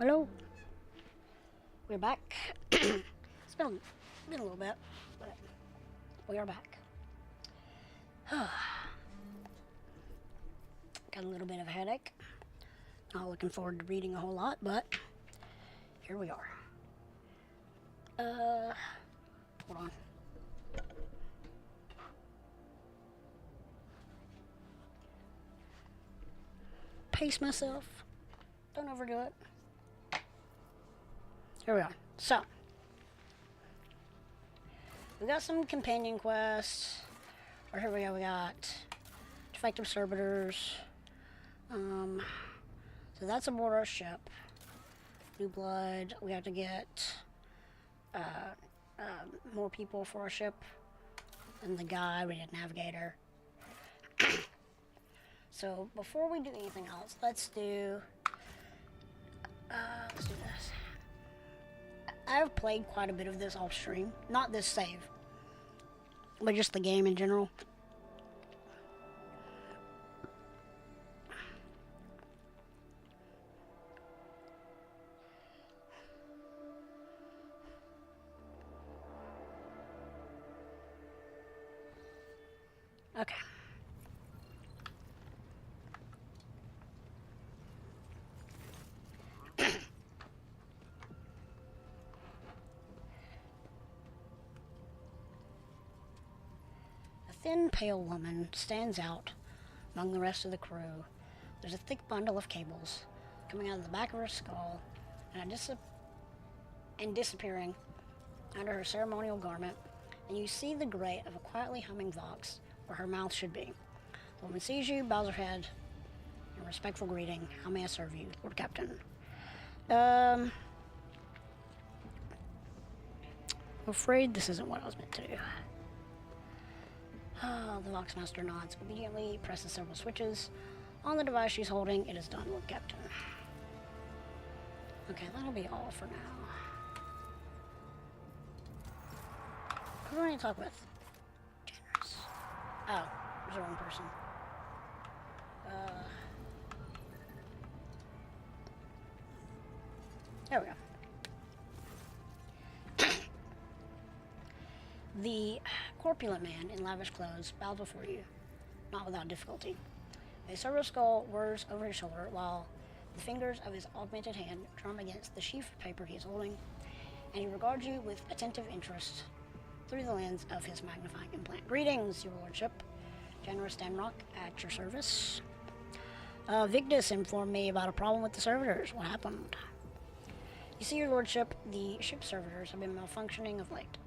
Hello. We're back. It's been a little bit, but we are back. Got a little bit of a headache. Not looking forward to reading a whole lot, but here we are. Hold on. Pace myself. Don't overdo it. Here we are. So, we got some companion quests. Or here we go. We got defective servitors. So that's aboard our ship. New blood. We have to get more people for our ship. And the guy, we did navigator. So before we do anything else, let's do this. I've played quite a bit of this off stream. Not this save, but just the game in general. Okay. A thin, pale woman stands out among the rest of the crew. There's a thick bundle of cables coming out of the back of her skull and disappearing under her ceremonial garment, and you see the grate of a quietly humming vox where her mouth should be. The woman sees you, bows her head in respectful greeting. How may I serve you, Lord Captain? I'm afraid this isn't what I was meant to do. The Voxmaster nods, obediently presses several switches on the device she's holding. It is done, Lord Captain. Okay, that'll be all for now. Who do I need to talk with? Generous. Oh, there's the wrong person. There we go. The corpulent man in lavish clothes bows before you, not without difficulty. A servo skull whirs over his shoulder while the fingers of his augmented hand drum against the sheaf of paper he is holding, and he regards you with attentive interest through the lens of his magnifying implant. Greetings, your lordship. Generous Stanrock at your service. Vigdis informed me about a problem with the servitors. What happened? You see, your lordship, the ship servitors have been malfunctioning of late.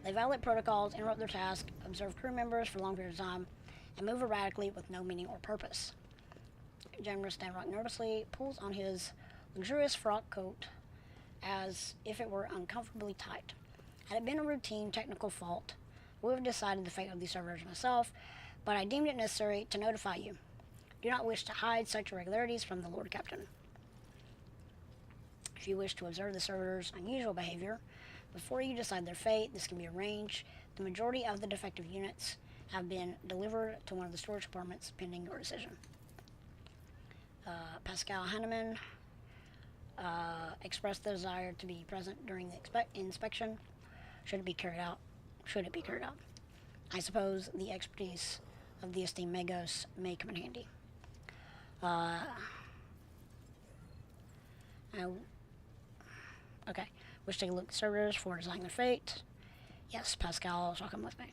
They violate protocols, interrupt their tasks, observe crew members for long periods of time, and move erratically with no meaning or purpose. Generous Stanrock nervously pulls on his luxurious frock coat as if it were uncomfortably tight. Had it been a routine technical fault, I would have decided the fate of these servers myself, but I deemed it necessary to notify you. Do not wish to hide such irregularities from the Lord Captain. If you wish to observe the servitors' unusual behavior, before you decide their fate, this can be arranged. The majority of the defective units have been delivered to one of the storage departments pending your decision. Pascal Hanneman expressed the desire to be present during the inspection. Should it be carried out? I suppose the expertise of the esteemed Magos may come in handy. Okay. Wish to take a look at the servitors for designing their fate. Yes, Pascal shall come with me.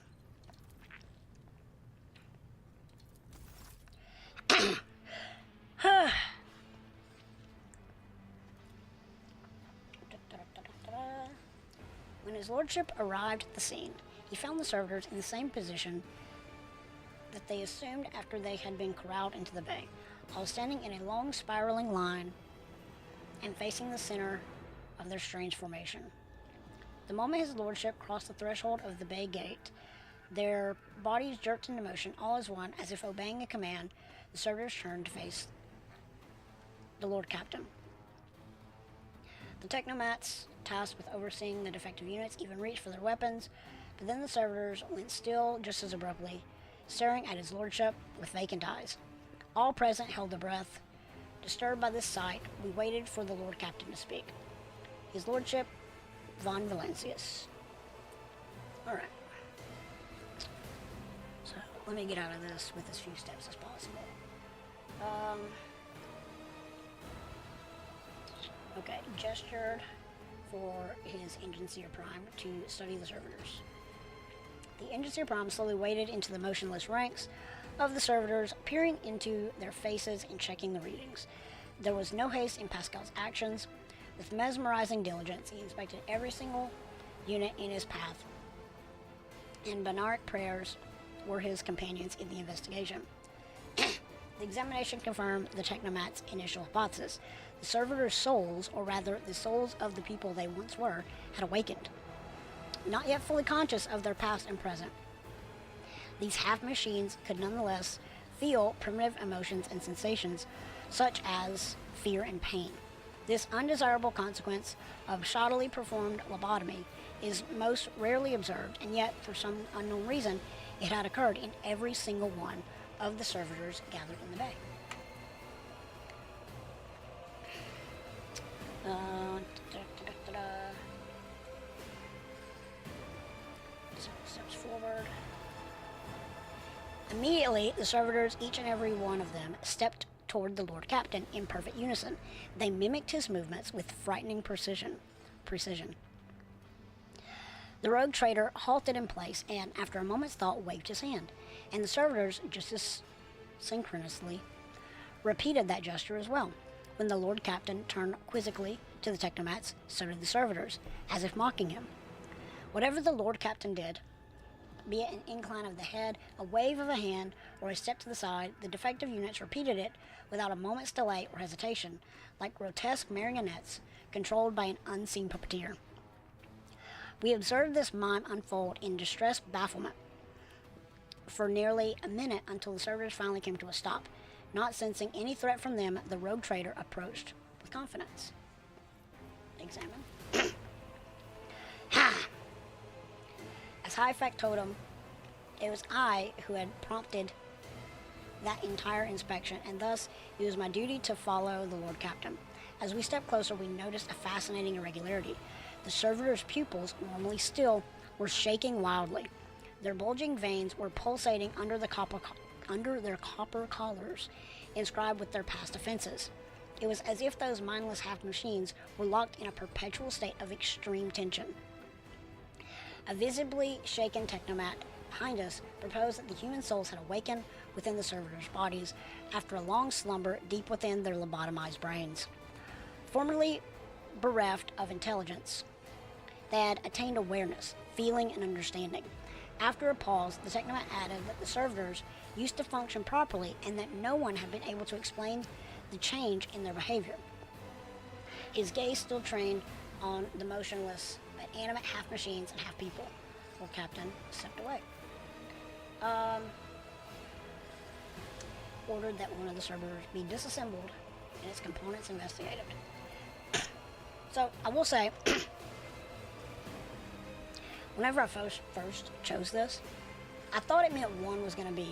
When his lordship arrived at the scene, he found the servitors in the same position that they assumed after they had been corralled into the bay, all standing in a long spiraling line and facing the center of their strange formation. The moment his lordship crossed the threshold of the bay gate, their bodies jerked into motion all as one, as if obeying a command. The servitors turned to face the Lord Captain. The technomats tasked with overseeing the defective units even reached for their weapons, but then the servitors went still just as abruptly, staring at his lordship with vacant eyes. All present held their breath, Disturbed by this sight, we waited for the Lord Captain to speak. His Lordship, von Valancius. Alright. So, let me get out of this with as few steps as possible. Okay, gestured for his Engineer Prime to study the servitors. The Engineer Prime slowly waded into the motionless ranks of the servitors, peering into their faces and checking the readings. There was no haste in Pascal's actions. With mesmerizing diligence, he inspected every single unit in his path, and Banaric prayers were his companions in the investigation. The examination confirmed the Technomat's initial hypothesis. The servitors' souls, or rather the souls of the people they once were, had awakened. Not yet fully conscious of their past and present, these half-machines could nonetheless feel primitive emotions and sensations, such as fear and pain. This undesirable consequence of shoddily performed lobotomy is most rarely observed, and yet, for some unknown reason, it had occurred in every single one of the servitors gathered in the bay. Steps forward. Immediately, the servitors, each and every one of them, stepped toward the Lord Captain in perfect unison. They mimicked his movements with frightening precision. The rogue trader halted in place and, after a moment's thought, waved his hand, and the servitors, just as synchronously, repeated that gesture as well. When the Lord Captain turned quizzically to the Technomats, so did the servitors, as if mocking him. Whatever the Lord Captain did, be it an incline of the head, a wave of a hand, or a step to the side, the defective units repeated it without a moment's delay or hesitation, like grotesque marionettes controlled by an unseen puppeteer. We observed this mime unfold in distressed bafflement for nearly a minute until the servitors finally came to a stop. Not sensing any threat from them, the rogue trader approached with confidence. Examine. Ha! As High Factotum, it was I who had prompted that entire inspection, and thus it was my duty to follow the Lord Captain. As we stepped closer, we noticed a fascinating irregularity. The servitors' pupils, normally still, were shaking wildly. Their bulging veins were pulsating under their copper collars, inscribed with their past offenses. It was as if those mindless half-machines were locked in a perpetual state of extreme tension. A visibly shaken Technomat behind us proposed that the human souls had awakened within the servitors' bodies after a long slumber deep within their lobotomized brains. Formerly bereft of intelligence, they had attained awareness, feeling, and understanding. After a pause, the Technomat added that the servitors used to function properly and that no one had been able to explain the change in their behavior. His gaze still trained on the motionless but animate half machines and half people. Lord Captain stepped away. Ordered that one of the servitors be disassembled and its components investigated. So, I will say, whenever I first chose this, I thought it meant one was going to be,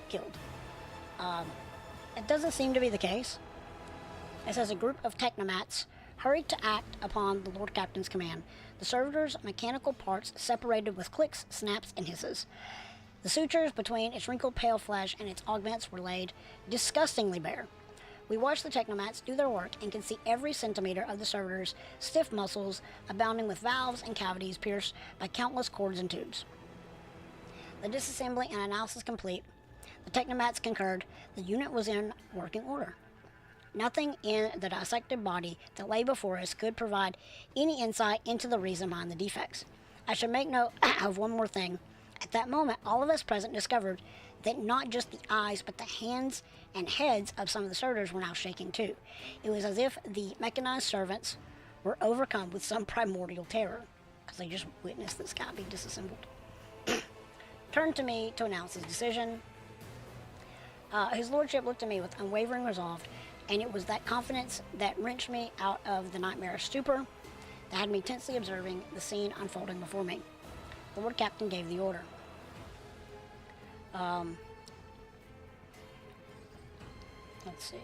killed. It doesn't seem to be the case. It says a group of Technomats hurried to act upon the Lord Captain's command. The servitors' mechanical parts separated with clicks, snaps, and hisses. The sutures between its wrinkled pale flesh and its augments were laid disgustingly bare. We watched the Technomats do their work and could see every centimeter of the servitors' stiff muscles abounding with valves and cavities pierced by countless cords and tubes. The disassembly and analysis complete, the Technomats concurred the unit was in working order. Nothing in the dissected body that lay before us could provide any insight into the reason behind the defects. I should make note of one more thing. At that moment, all of us present discovered that not just the eyes, but the hands and heads of some of the servitors were now shaking too. It was as if the mechanized servants were overcome with some primordial terror, because they just witnessed this guy being disassembled. Turned to me to announce his decision. His lordship looked at me with unwavering resolve, and it was that confidence that wrenched me out of the nightmarish stupor that had me tensely observing the scene unfolding before me. The Lord Captain gave the order. Let's see.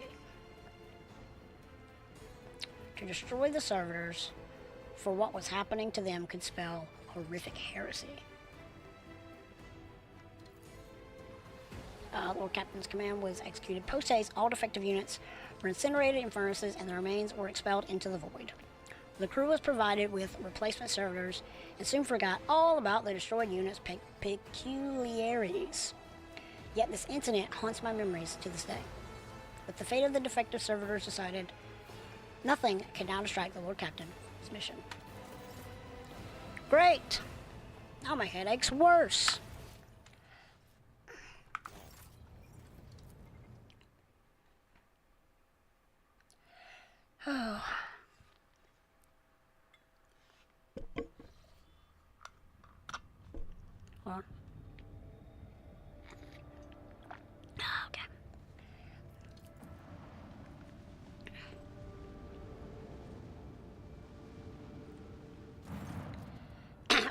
To destroy the servitors for what was happening to them could spell horrific heresy. Lord Captain's command was executed. Post-haste, all defective units were incinerated in furnaces and the remains were expelled into the void. The crew was provided with replacement servitors and soon forgot all about the destroyed units' peculiarities. Yet this incident haunts my memories to this day. With the fate of the defective servitors decided, nothing can now distract the Lord Captain's mission. Great! Now my headache's worse. Oh. Hold on. Okay.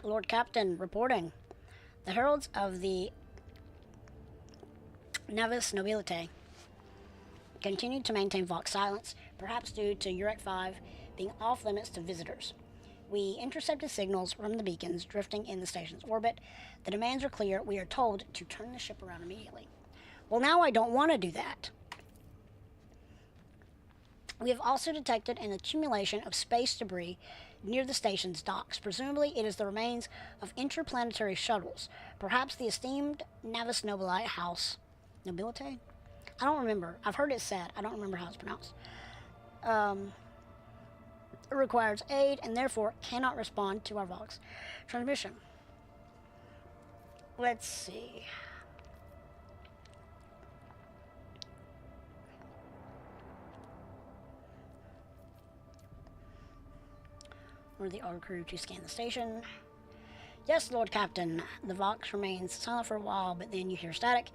Lord Captain reporting. The heralds of the Navis Nobilite continued to maintain Vox silence, perhaps due to Eurac 5 being off limits to visitors. We intercepted signals from the beacons drifting in the station's orbit. The demands are clear. We are told to turn the ship around immediately. Well, now I don't want to do that. We have also detected an accumulation of space debris near the station's docks. Presumably, it is the remains of interplanetary shuttles. Perhaps the esteemed Navis Nobilite House. Nobilite? I don't remember. I've heard it said. I don't remember how it's pronounced. It requires aid and therefore cannot respond to our Vox transmission. Let's see. Order the Auger crew to scan the station. Yes, Lord Captain. The Vox remains silent for a while, but then you hear static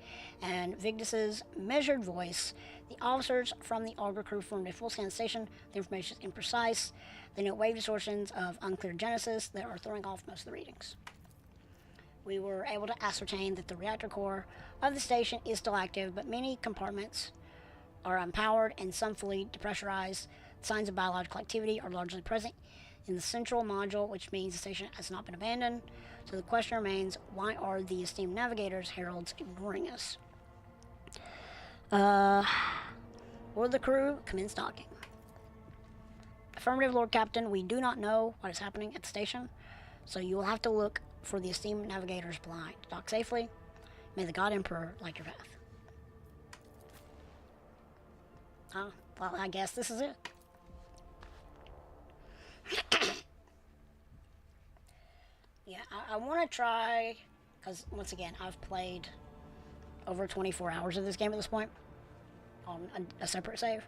and Vigdis's measured voice. The officers from the Auger crew formed a full scan station. The information is imprecise. They note wave distortions of unclear genesis that are throwing off most of the readings. We were able to ascertain that the reactor core of the station is still active, but many compartments are unpowered and some fully depressurized. Signs of biological activity are largely present in the central module, which means the station has not been abandoned. So the question remains, why are the esteemed navigators heralds ignoring us? Or the crew commence docking. Affirmative, Lord Captain. We do not know what is happening at the station, so you will have to look for the esteemed navigators blind. Dock safely. May the God Emperor like your path. Well, I guess this is it. Yeah, I want to try, because once again, I've played over 24 hours of this game at this point on a separate save.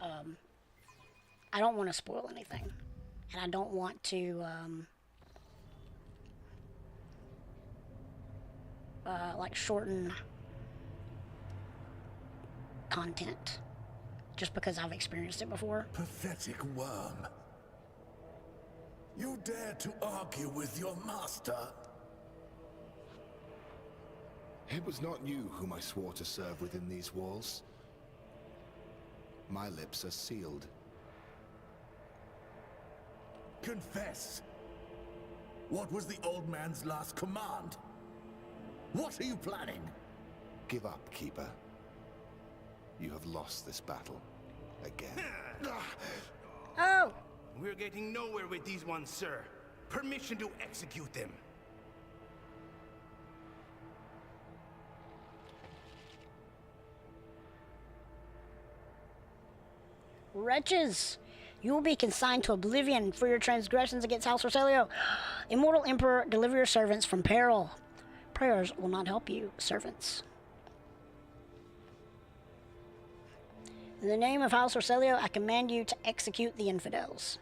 I don't want to spoil anything, and I don't want to like shorten content just because I've experienced it before. Pathetic worm. You dare to argue with your master? It was not you whom I swore to serve within these walls. My lips are sealed. Confess. What was the old man's last command? What are you planning? Give up, Keeper. You have lost this battle. Again. Oh! We're getting nowhere with these ones, sir. Permission to execute them. Wretches! You will be consigned to oblivion for your transgressions against House Rosalio. Immortal Emperor, deliver your servants from peril. Prayers will not help you, servants. In the name of House Rosalio, I command you to execute the infidels.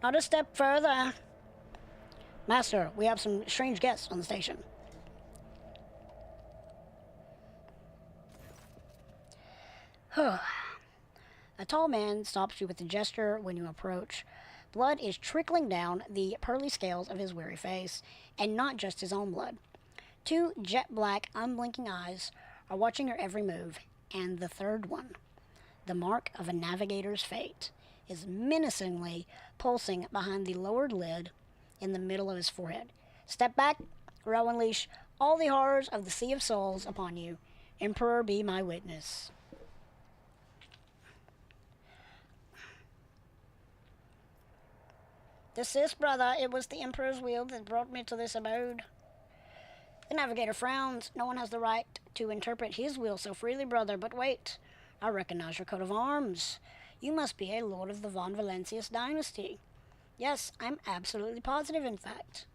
Not a step further. Master, we have some strange guests on the station. A tall man stops you with a gesture when you approach. Blood is trickling down the pearly scales of his weary face, and not just his own blood. Two jet-black, unblinking eyes are watching your every move, and the third one, the mark of a navigator's fate, is menacingly pulsing behind the lowered lid in the middle of his forehead. Step back, or I'll unleash all the horrors of the Sea of Souls upon you. Emperor, be my witness. Desist, brother. It was the Emperor's will that brought me to this abode. The navigator frowns. No one has the right to interpret his will so freely, brother. But wait. I recognize your coat of arms. You must be a lord of the Von Valancius dynasty. Yes, I'm absolutely positive, in fact.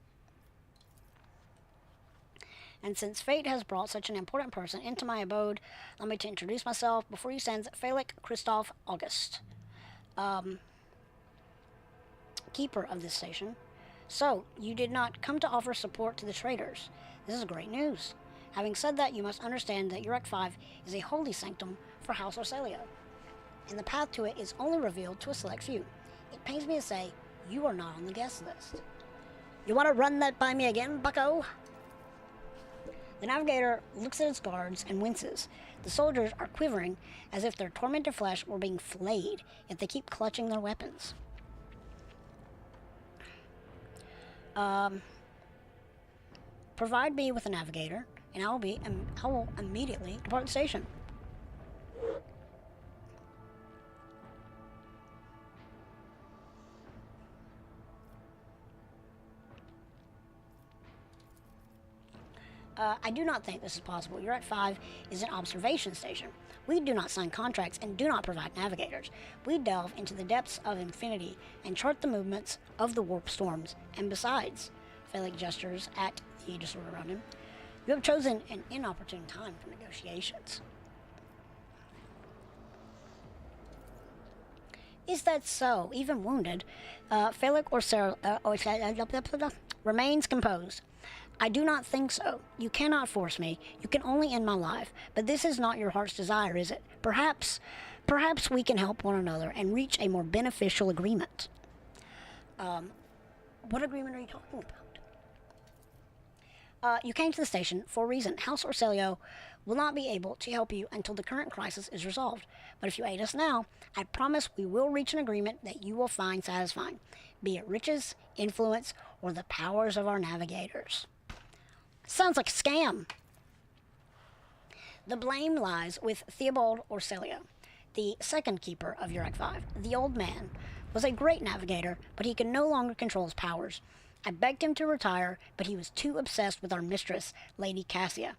And since fate has brought such an important person into my abode, allow me to introduce myself. Before you stands Felix Christoph August, keeper of this station. So, you did not come to offer support to the traitors. This is great news. Having said that, you must understand that Eurac 5 is a holy sanctum for House Orcelio, and the path to it is only revealed to a select few. It pains me to say, you are not on the guest list. You want to run that by me again, bucko? The navigator looks at his guards and winces. The soldiers are quivering as if their tormented flesh were being flayed, yet they keep clutching their weapons. Provide me with a navigator, and I will immediately depart the station. I do not think this is possible. Eurac 5 is an observation station. We do not sign contracts and do not provide navigators. We delve into the depths of infinity and chart the movements of the warp storms. And besides, Felix gestures at the disorder around him, you have chosen an inopportune time for negotiations. Is that so? Even wounded, Felix remains composed. I do not think so. You cannot force me. You can only end my life. But this is not your heart's desire, is it? Perhaps we can help one another and reach a more beneficial agreement. What agreement are you talking about? You came to the station for a reason. House Orcelio will not be able to help you until the current crisis is resolved. But if you aid us now, I promise we will reach an agreement that you will find satisfying, be it riches, influence, or the powers of our navigators. Sounds like a scam. The blame lies with Theobald Orcelio, the second keeper of Eurac 5. The old man was a great navigator, but he could no longer control his powers. I begged him to retire, but he was too obsessed with our mistress, Lady Cassia.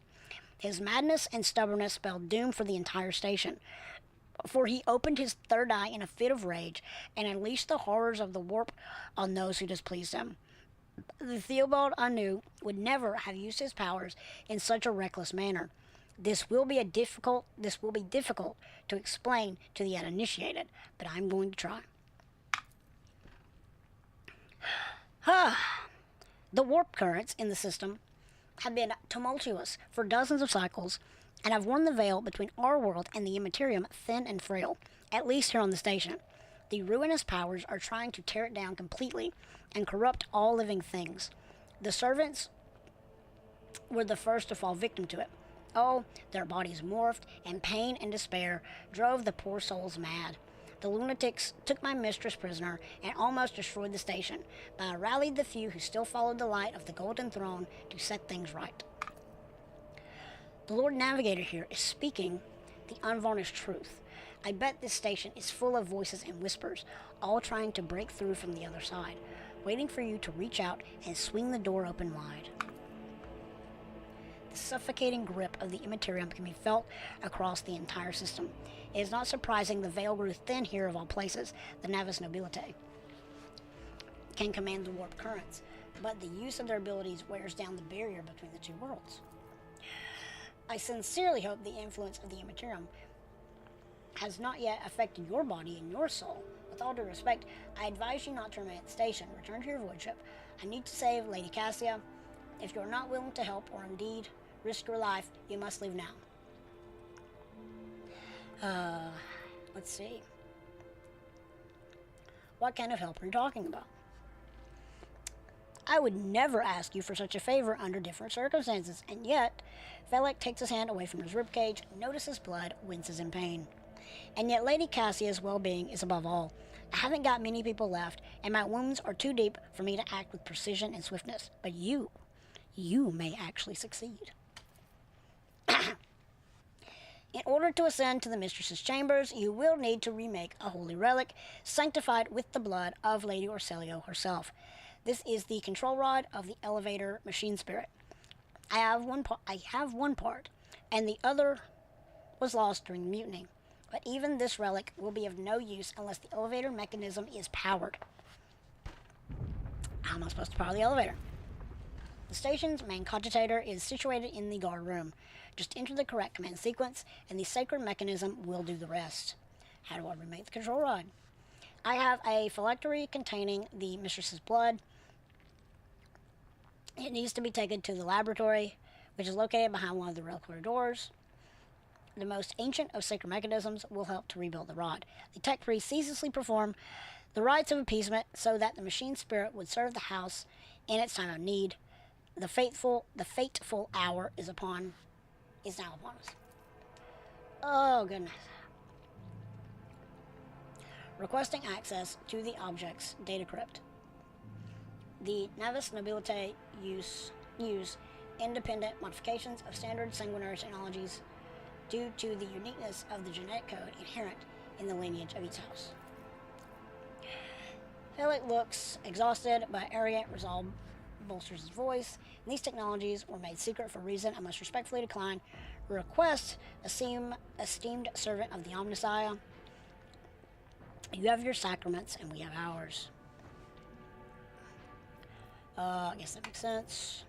His madness and stubbornness spelled doom for the entire station, for he opened his third eye in a fit of rage and unleashed the horrors of the warp on those who displeased him. The Theobald I knew would never have used his powers in such a reckless manner. This will be difficult to explain to the uninitiated, but I'm going to try. The warp currents in the system have been tumultuous for dozens of cycles, and have worn the veil between our world and the Immaterium thin and frail, at least here on the station. The ruinous powers are trying to tear it down completely and corrupt all living things. The servants were the first to fall victim to it. Oh, their bodies morphed, and pain and despair drove the poor souls mad. The lunatics took my mistress prisoner and almost destroyed the station, but I rallied the few who still followed the light of the Golden Throne to set things right. The Lord Navigator here is speaking the unvarnished truth. I bet this station is full of voices and whispers, all trying to break through from the other side, waiting for you to reach out and swing the door open wide. The suffocating grip of the Immaterium can be felt across the entire system. It is not surprising the veil grew thin here of all places. The Navis Nobilite can command the warp currents, but the use of their abilities wears down the barrier between the two worlds. I sincerely hope the influence of the Immaterium has not yet affected your body and your soul. With all due respect, I advise you not to remain at the station. Return to your voidship. I need to save Lady Cassia. If you are not willing to help, or indeed risk your life, you must leave now. Let's see. What kind of help are you talking about? I would never ask you for such a favor under different circumstances, and yet, Velek takes his hand away from his ribcage, notices blood, winces in pain. And yet Lady Cassia's well-being is above all. I haven't got many people left, and my wounds are too deep for me to act with precision and swiftness. But you may actually succeed. In order to ascend to the mistress's chambers, you will need to remake a holy relic, sanctified with the blood of Lady Orselio herself. This is the control rod of the elevator machine spirit. I have one part, and the other was lost during the mutiny. But even this relic will be of no use unless the elevator mechanism is powered. How am I supposed to power the elevator? The station's main cogitator is situated in the guard room. Just enter the correct command sequence, and the sacred mechanism will do the rest. How do I remake the control rod? I have a phylactery containing the mistress's blood. It needs to be taken to the laboratory, which is located behind one of the reliquary doors. The most ancient of sacred mechanisms will help to rebuild the rod. The tech priests ceaselessly perform the rites of appeasement so that the machine spirit would serve the house in its time of need. The fateful hour is now upon us. Oh, goodness. Requesting access to the object's data crypt. The Navis Nobilite use independent modifications of standard sanguinary technologies due to the uniqueness of the genetic code inherent in the lineage of each house. Felix looks exhausted, but arrogant resolve bolsters his voice. These technologies were made secret for a reason. I must respectfully decline request, esteemed servant of the Omnissiah. You have your sacraments, and we have ours. I guess that makes sense.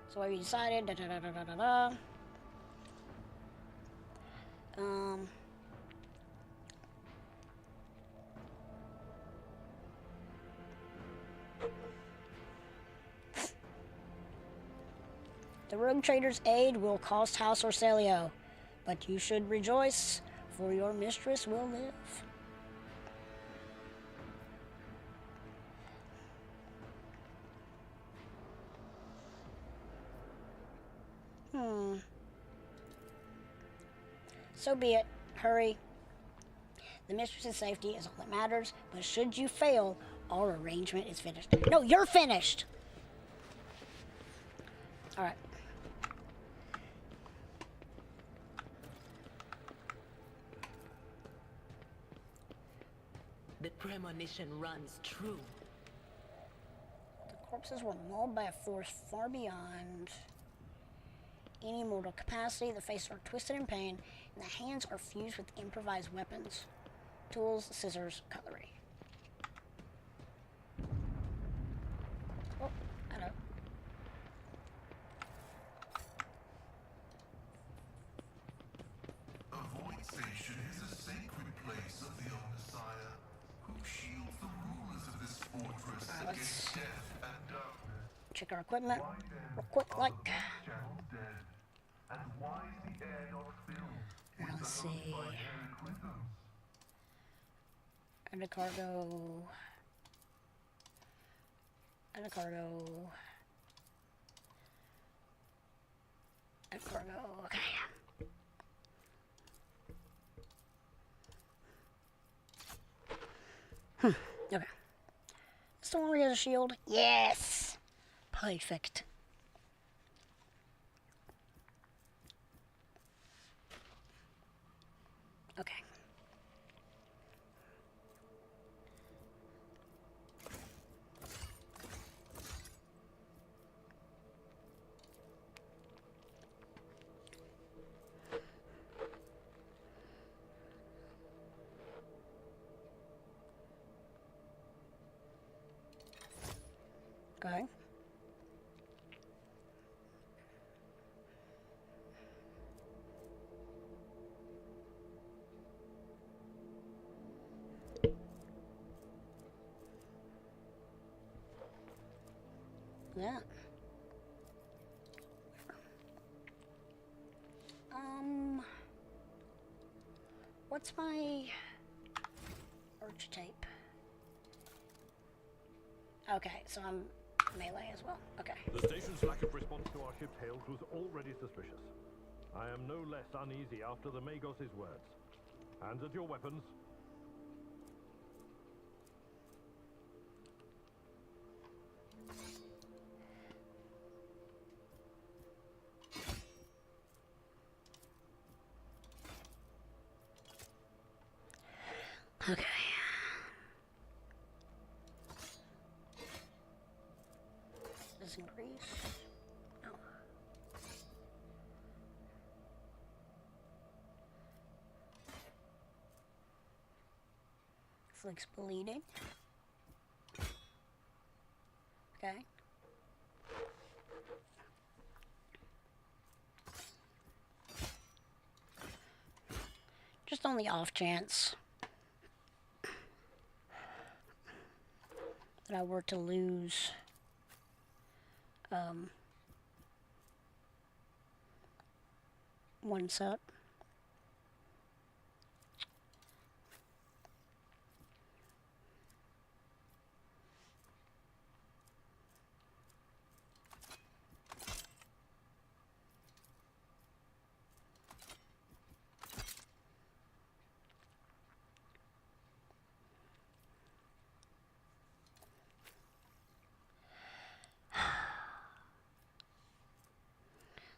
So what have you decided? The rogue trader's aid will cost House Orselio, but you should rejoice, for your mistress will live. So be it. Hurry. The mistress's safety is all that matters, but should you fail, our arrangement is finished. No, you're finished! Alright. The premonition runs true. The corpses were mauled by a force far beyond any mortal capacity. The faces are twisted in pain, and the hands are fused with improvised weapons. Tools, scissors, cutlery. Oh, hello. A void station is a sacred place of the Omnissiah, who shields the rulers of this fortress against death and darkness. Check our equipment real quick, like. And why is the air not filled? Let's see. And a cargo. And a cargo. And a cargo. Okay. Okay. Is the one where he has a shield? Yes! Perfect. Okay. Okay. Yeah. What's my archetype? Okay, so I'm melee as well. Okay. The station's lack of response to our ship's hails was already suspicious. I am no less uneasy after the Magos' words. Hands at your weapons. Okay. Does this increase? No. Flicks bleeding. Okay. Just on the off chance that I were to lose one set.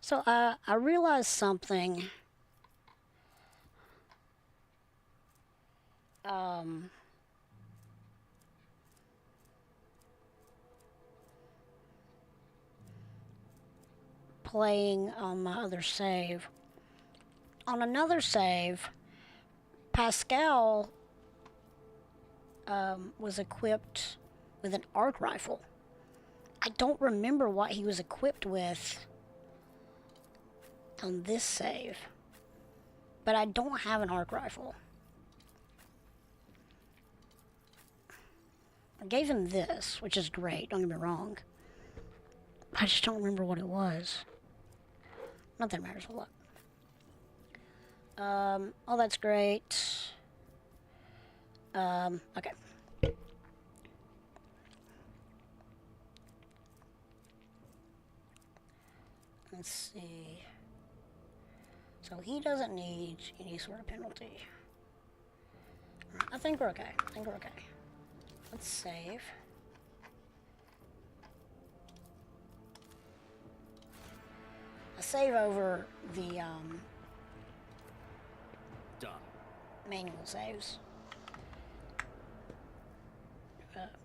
So I realized something. Playing on my other save. On another save, Pascal was equipped with an arc rifle. I don't remember what he was equipped with on this save, but I don't have an arc rifle. I gave him this, which is great, don't get me wrong. I just don't remember what it was. Not that it matters a lot. Oh, that's great. Okay. Let's see. So he doesn't need any sort of penalty. I think we're okay. Let's save. I save over the Done. manual saves.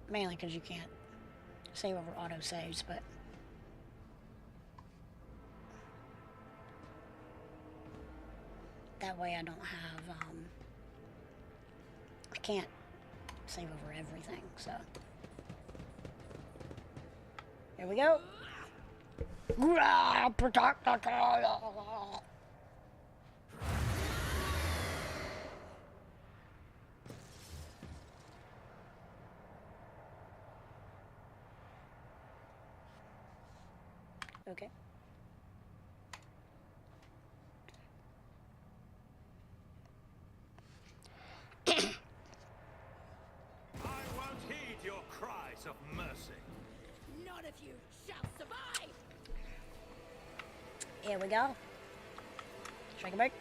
Mainly because you can't save over auto saves, but that way I don't have, I can't save over everything, so. Here we go. Protect the castle. Okay. I won't heed your cries of mercy. None of you shall survive! Here we go. Strike a break.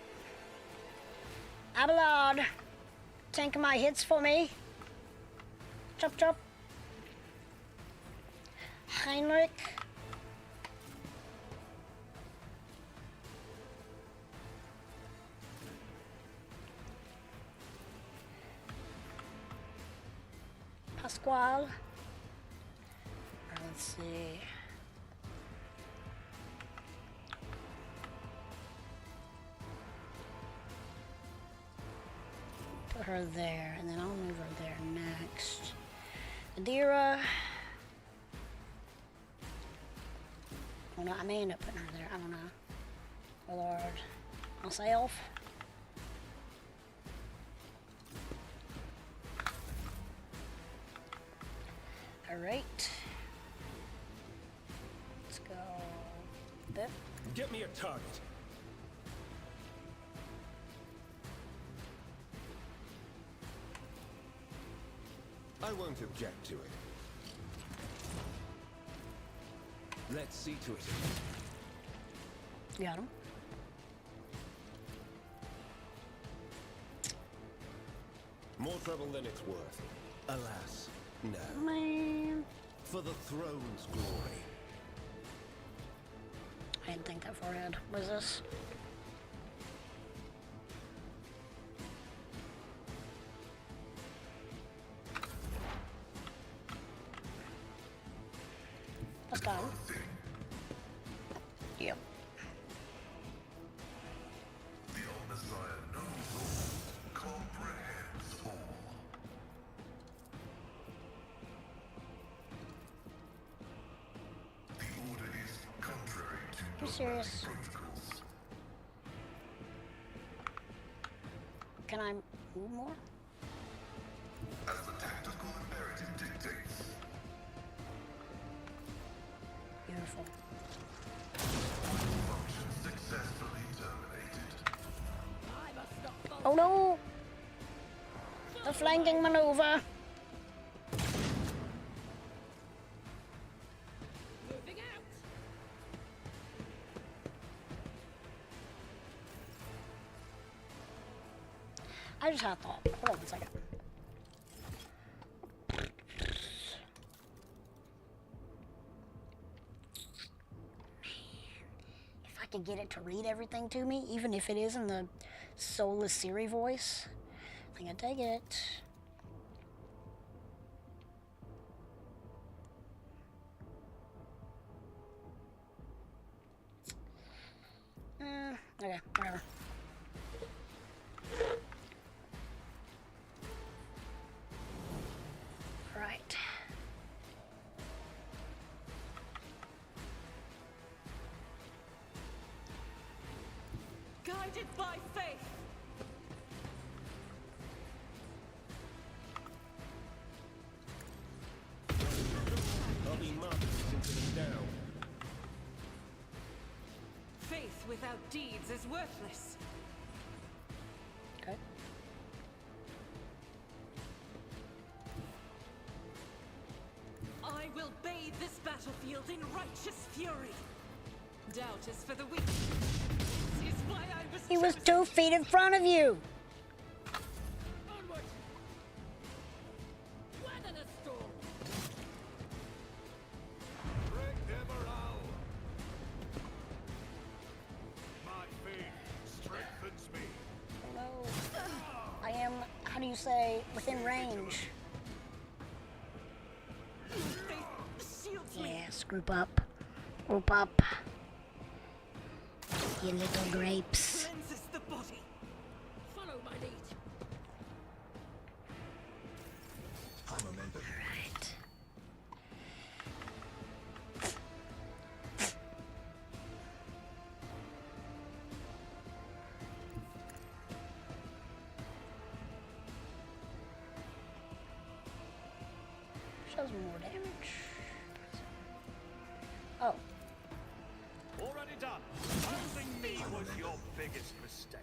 Abelard, tank my hits for me. Chop chop. Heinrich. Pasquale. Let's see. Put her there, and then I'll move her there next. Adira. Oh no, I may end up putting her there. I don't know. Oh Lord. Myself. Alright. Let's go. There. Get me a target. I won't object to it. Let's see to it. Got him. More trouble than it's worth. Alas, no. Man. For the throne's glory. I didn't think that far ahead. What is this? Let's go. Yep. The Omnissiah knows all, comprehends all. The order is contrary to You serious? protocols. Can I move more? As the tactical imperative dictates. Beautiful. Function successfully terminated. I must not fall. Oh no! The flanking maneuver. Moving out. I just had a thought. Hold on a second. If I could get it to read everything to me, even if it is in the soulless Siri voice, I think I'd take it. Okay, whatever. Right. Guided by faith. I'll be marching into them down. Faith without deeds is worthless. Okay. I will bathe this battlefield in righteous fury. Doubt is for the weak. This is why I was He was chosen. 2 feet in front of you. Onward. Weather the storm. My faith strengthens me. Hello. I am, how do you say, within range. Faith shields me. Yes, group up. Group up. You little grapes. Cleanses the body. Follow my lead. Right. Shows more damage. Oh. Already done. Opposing me was your biggest mistake.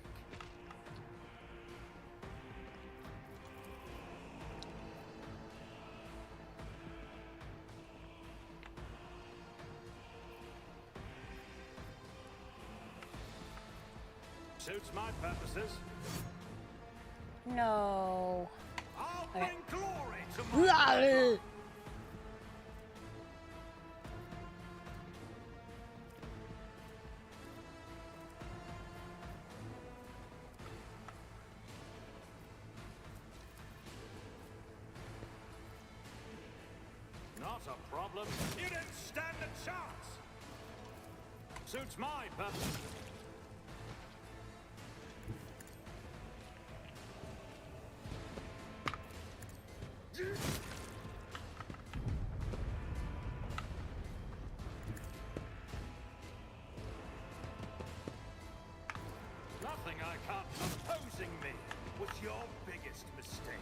Suits my purposes. No. I'll Okay. bring glory to my Ugh. Not a problem. You didn't stand a chance. Suits my purpose. Nothing I can't. Opposing me was your biggest mistake.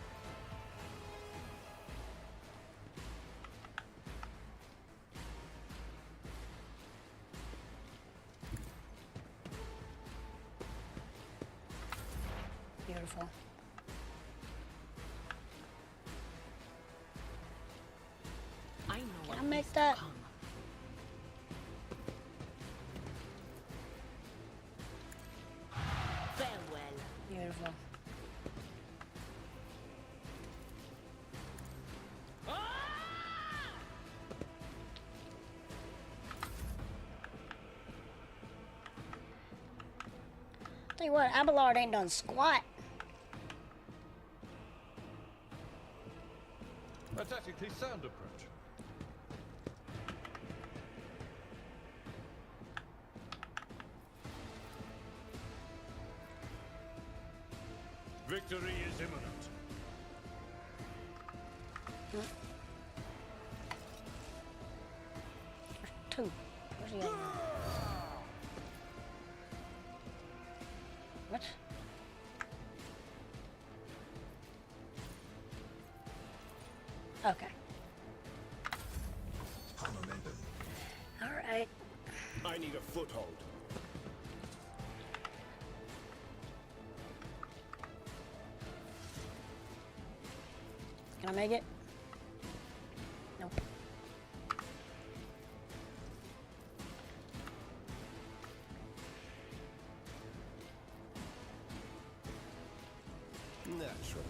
Beautiful. I know Can I what make needs to that? come. Tell you what, Abelard ain't done squat. A tactically sound approach. Victory is imminent. Two. Where's the other one? What? Okay. Alright. I need a foothold. Can I make it? Nope. Naturally.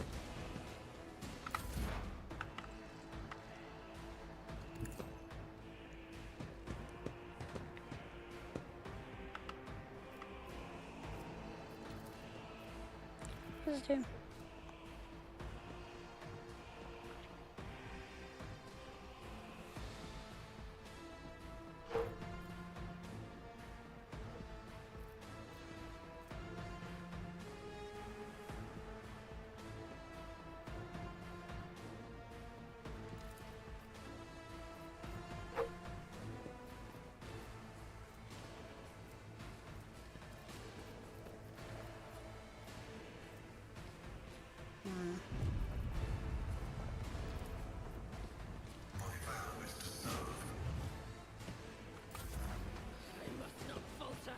What does it do? I must not falter.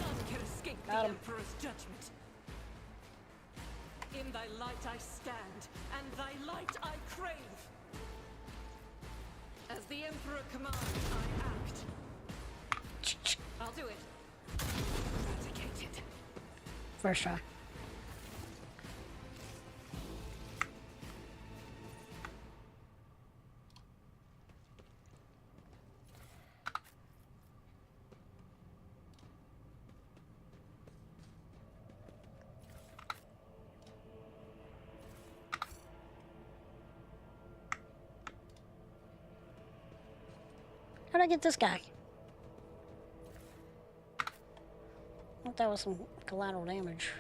None can escape the Got him. Emperor's judgment. In thy light I stand, and thy light I crave. As the Emperor commands, I act. I'll do it. Eradicated. First try. How'd I get this guy? I thought that was some collateral damage.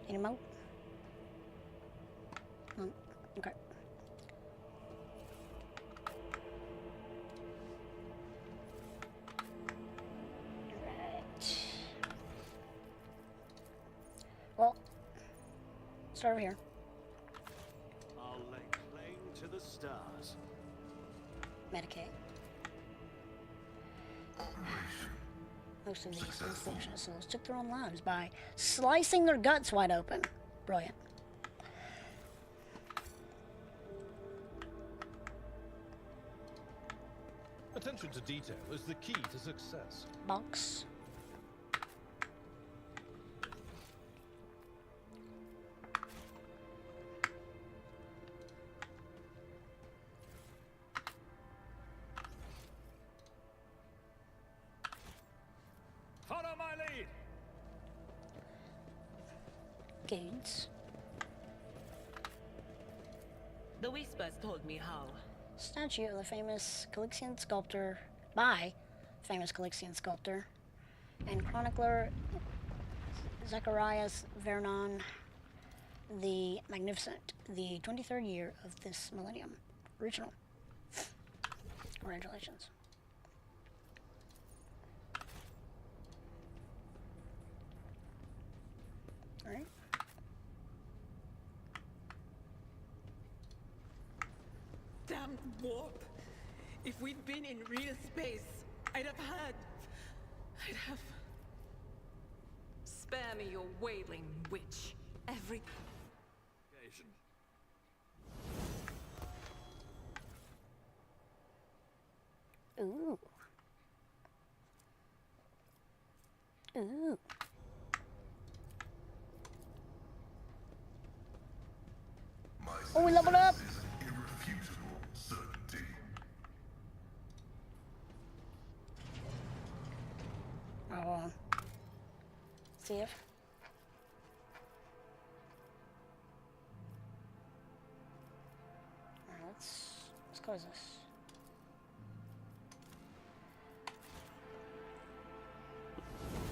Any more? Okay. Right. Well, start over here. I'll lay claim to the stars. Medicaid. Most of these unfortunate souls took their own lives by slicing their guts wide open. Brilliant. Attention to detail is the key to success. Box. Follow my lead. Gates. The whispers told me how. Statue of the famous Calixian sculptor, by famous Calixian sculptor and chronicler Zacharias Vernon the Magnificent, the 23rd year of this millennium. Original. Congratulations. All right. Damn warp. If we'd been in real space, I'd have. Spare me your wailing witch. Every Occasion. Ooh. Ooh. My Oh, we leveled up. success is an irrefutable certainty. Oh, see if. Alright, let's close this.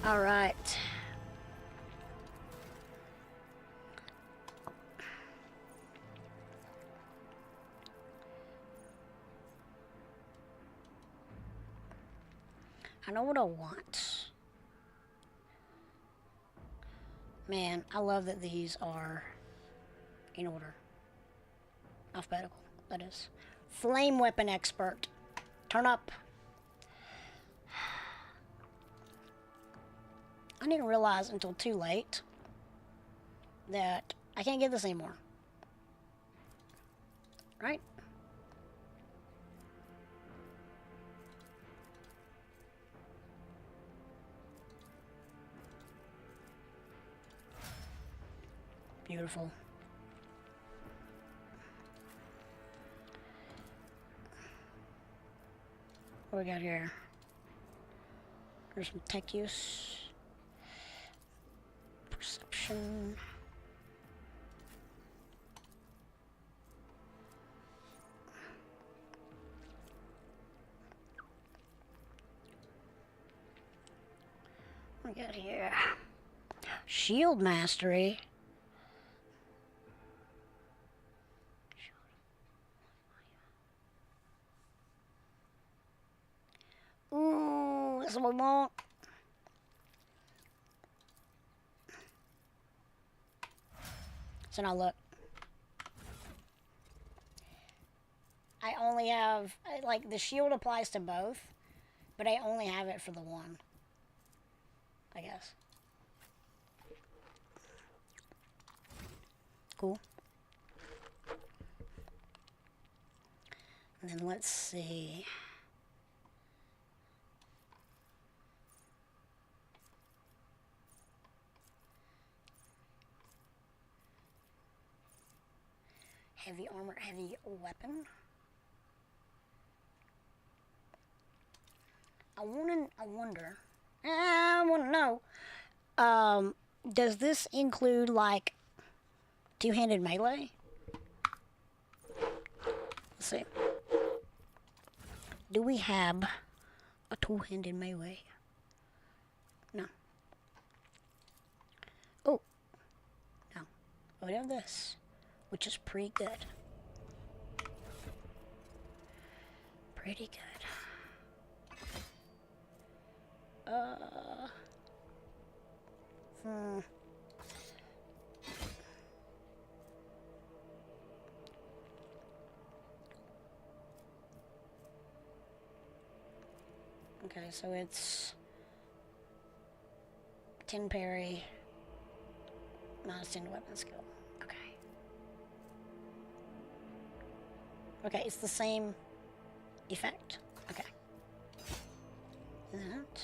All right. I know what I want. Man, I love that these are in order. Alphabetical, that is. Flame weapon expert. Turn up. I didn't realize until too late that I can't get this anymore. Right? Beautiful. What we got here? There's some tech use. Perception. What we got here? Shield mastery. Ooh, that's what we want. So now look. I only have, like, the shield applies to both, but I only have it for the one, I guess. Cool. And then let's see. Heavy armor, heavy weapon. I want to know, does this include, like, two-handed melee? Let's see. Do we have a two-handed melee? No. Oh. No. We have this, which is pretty good. Pretty good. Okay, so it's 10 parry, minus 10 weapon skill. Okay. Okay, it's the same effect. Okay. That.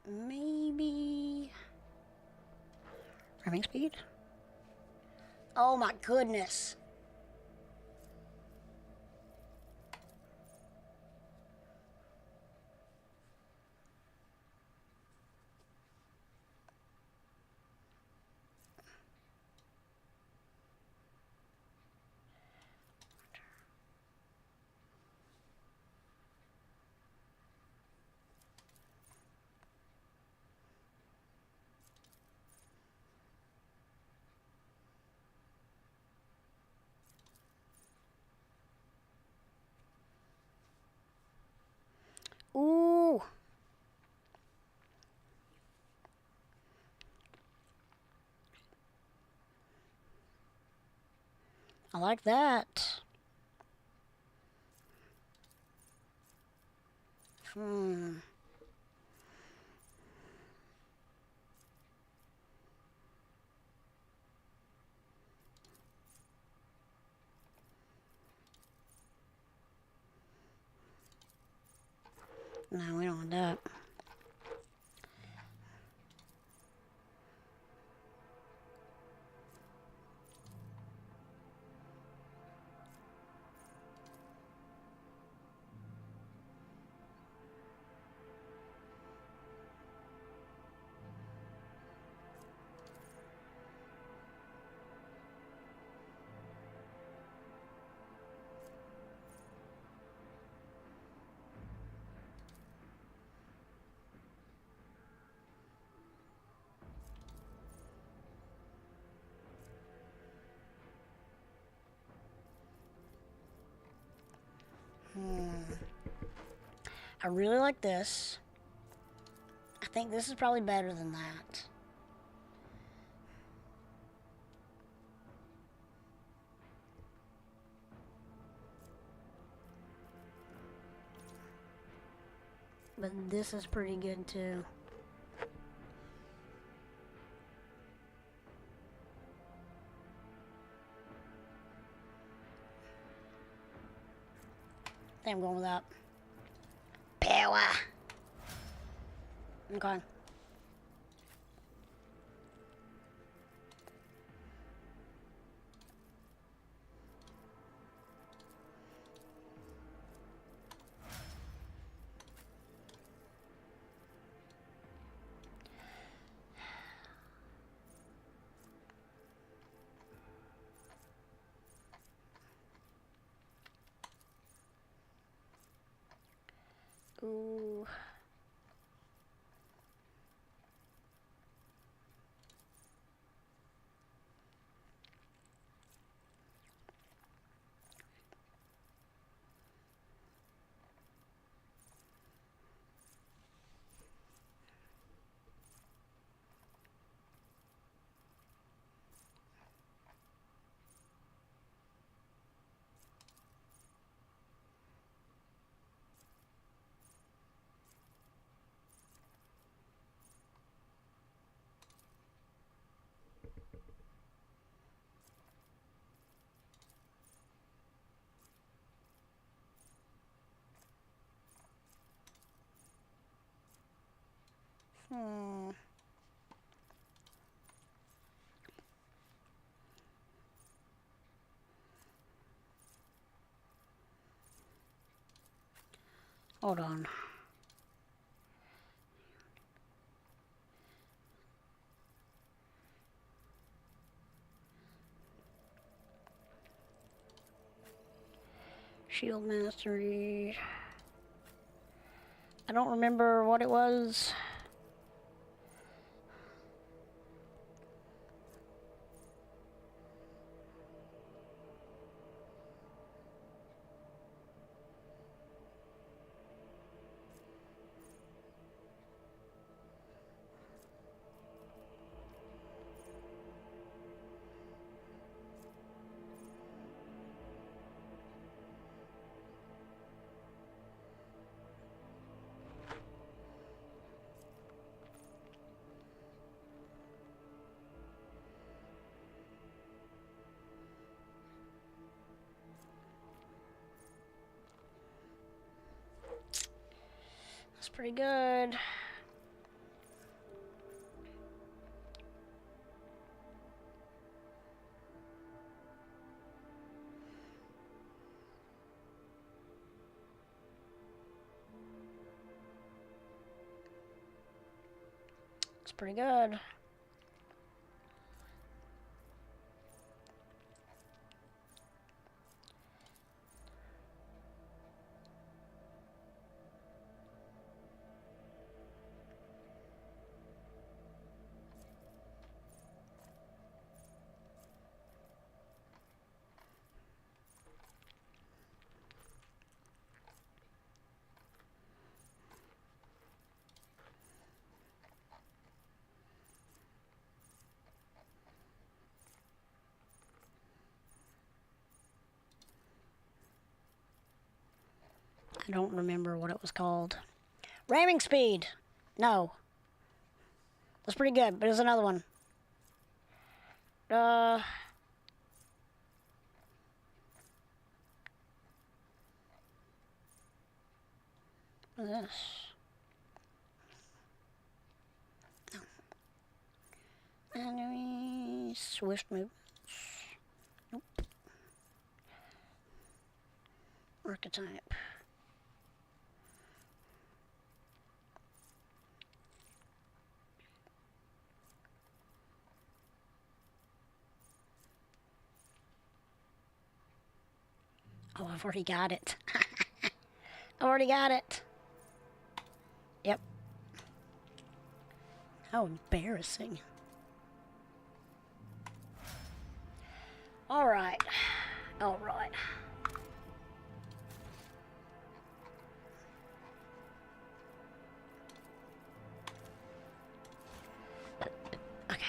Maybe running speed. Oh my goodness. I like that. Hmm. No, we don't want that. I really like this. I think this is probably better than that. But this is pretty good too. I think I'm going with that. Power. Okay. Ooh. Hmm. Hold on. Shield mastery. I don't remember what it was. That's pretty good. It's pretty good. I don't remember what it was called. Ramming speed! No. That's pretty good, but there's another one. What's this? No. Enemy swift movements. Nope. Archetype. Oh, I've already got it. I've already got it. Yep. How embarrassing. All right. All right. Okay.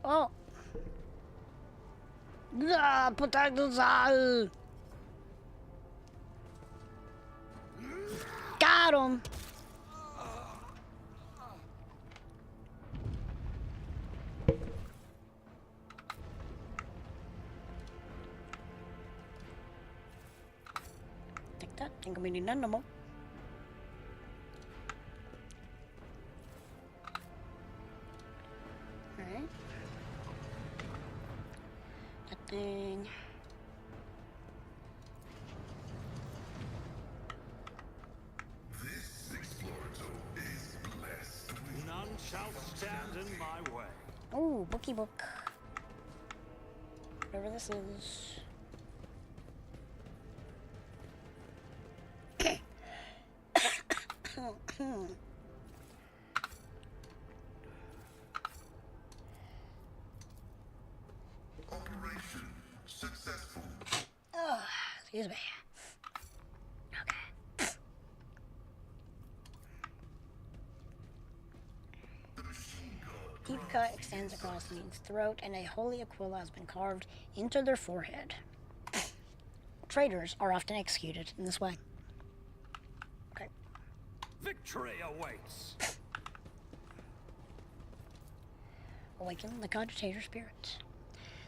Oh. Protect us all. Got him. Take that. Ain't gonna be none no more. Alright. That thing. This explorator is blessed with None shall stand in my way. Oh, bookie book. Whatever this is. operation successful. Oh, excuse me. Okay. The machine god Deep cut extends across Need's throat, and a holy aquila has been carved into their forehead. Traitors are often executed in this way. Okay. Victory awaits. Awaken the cogitator spirit.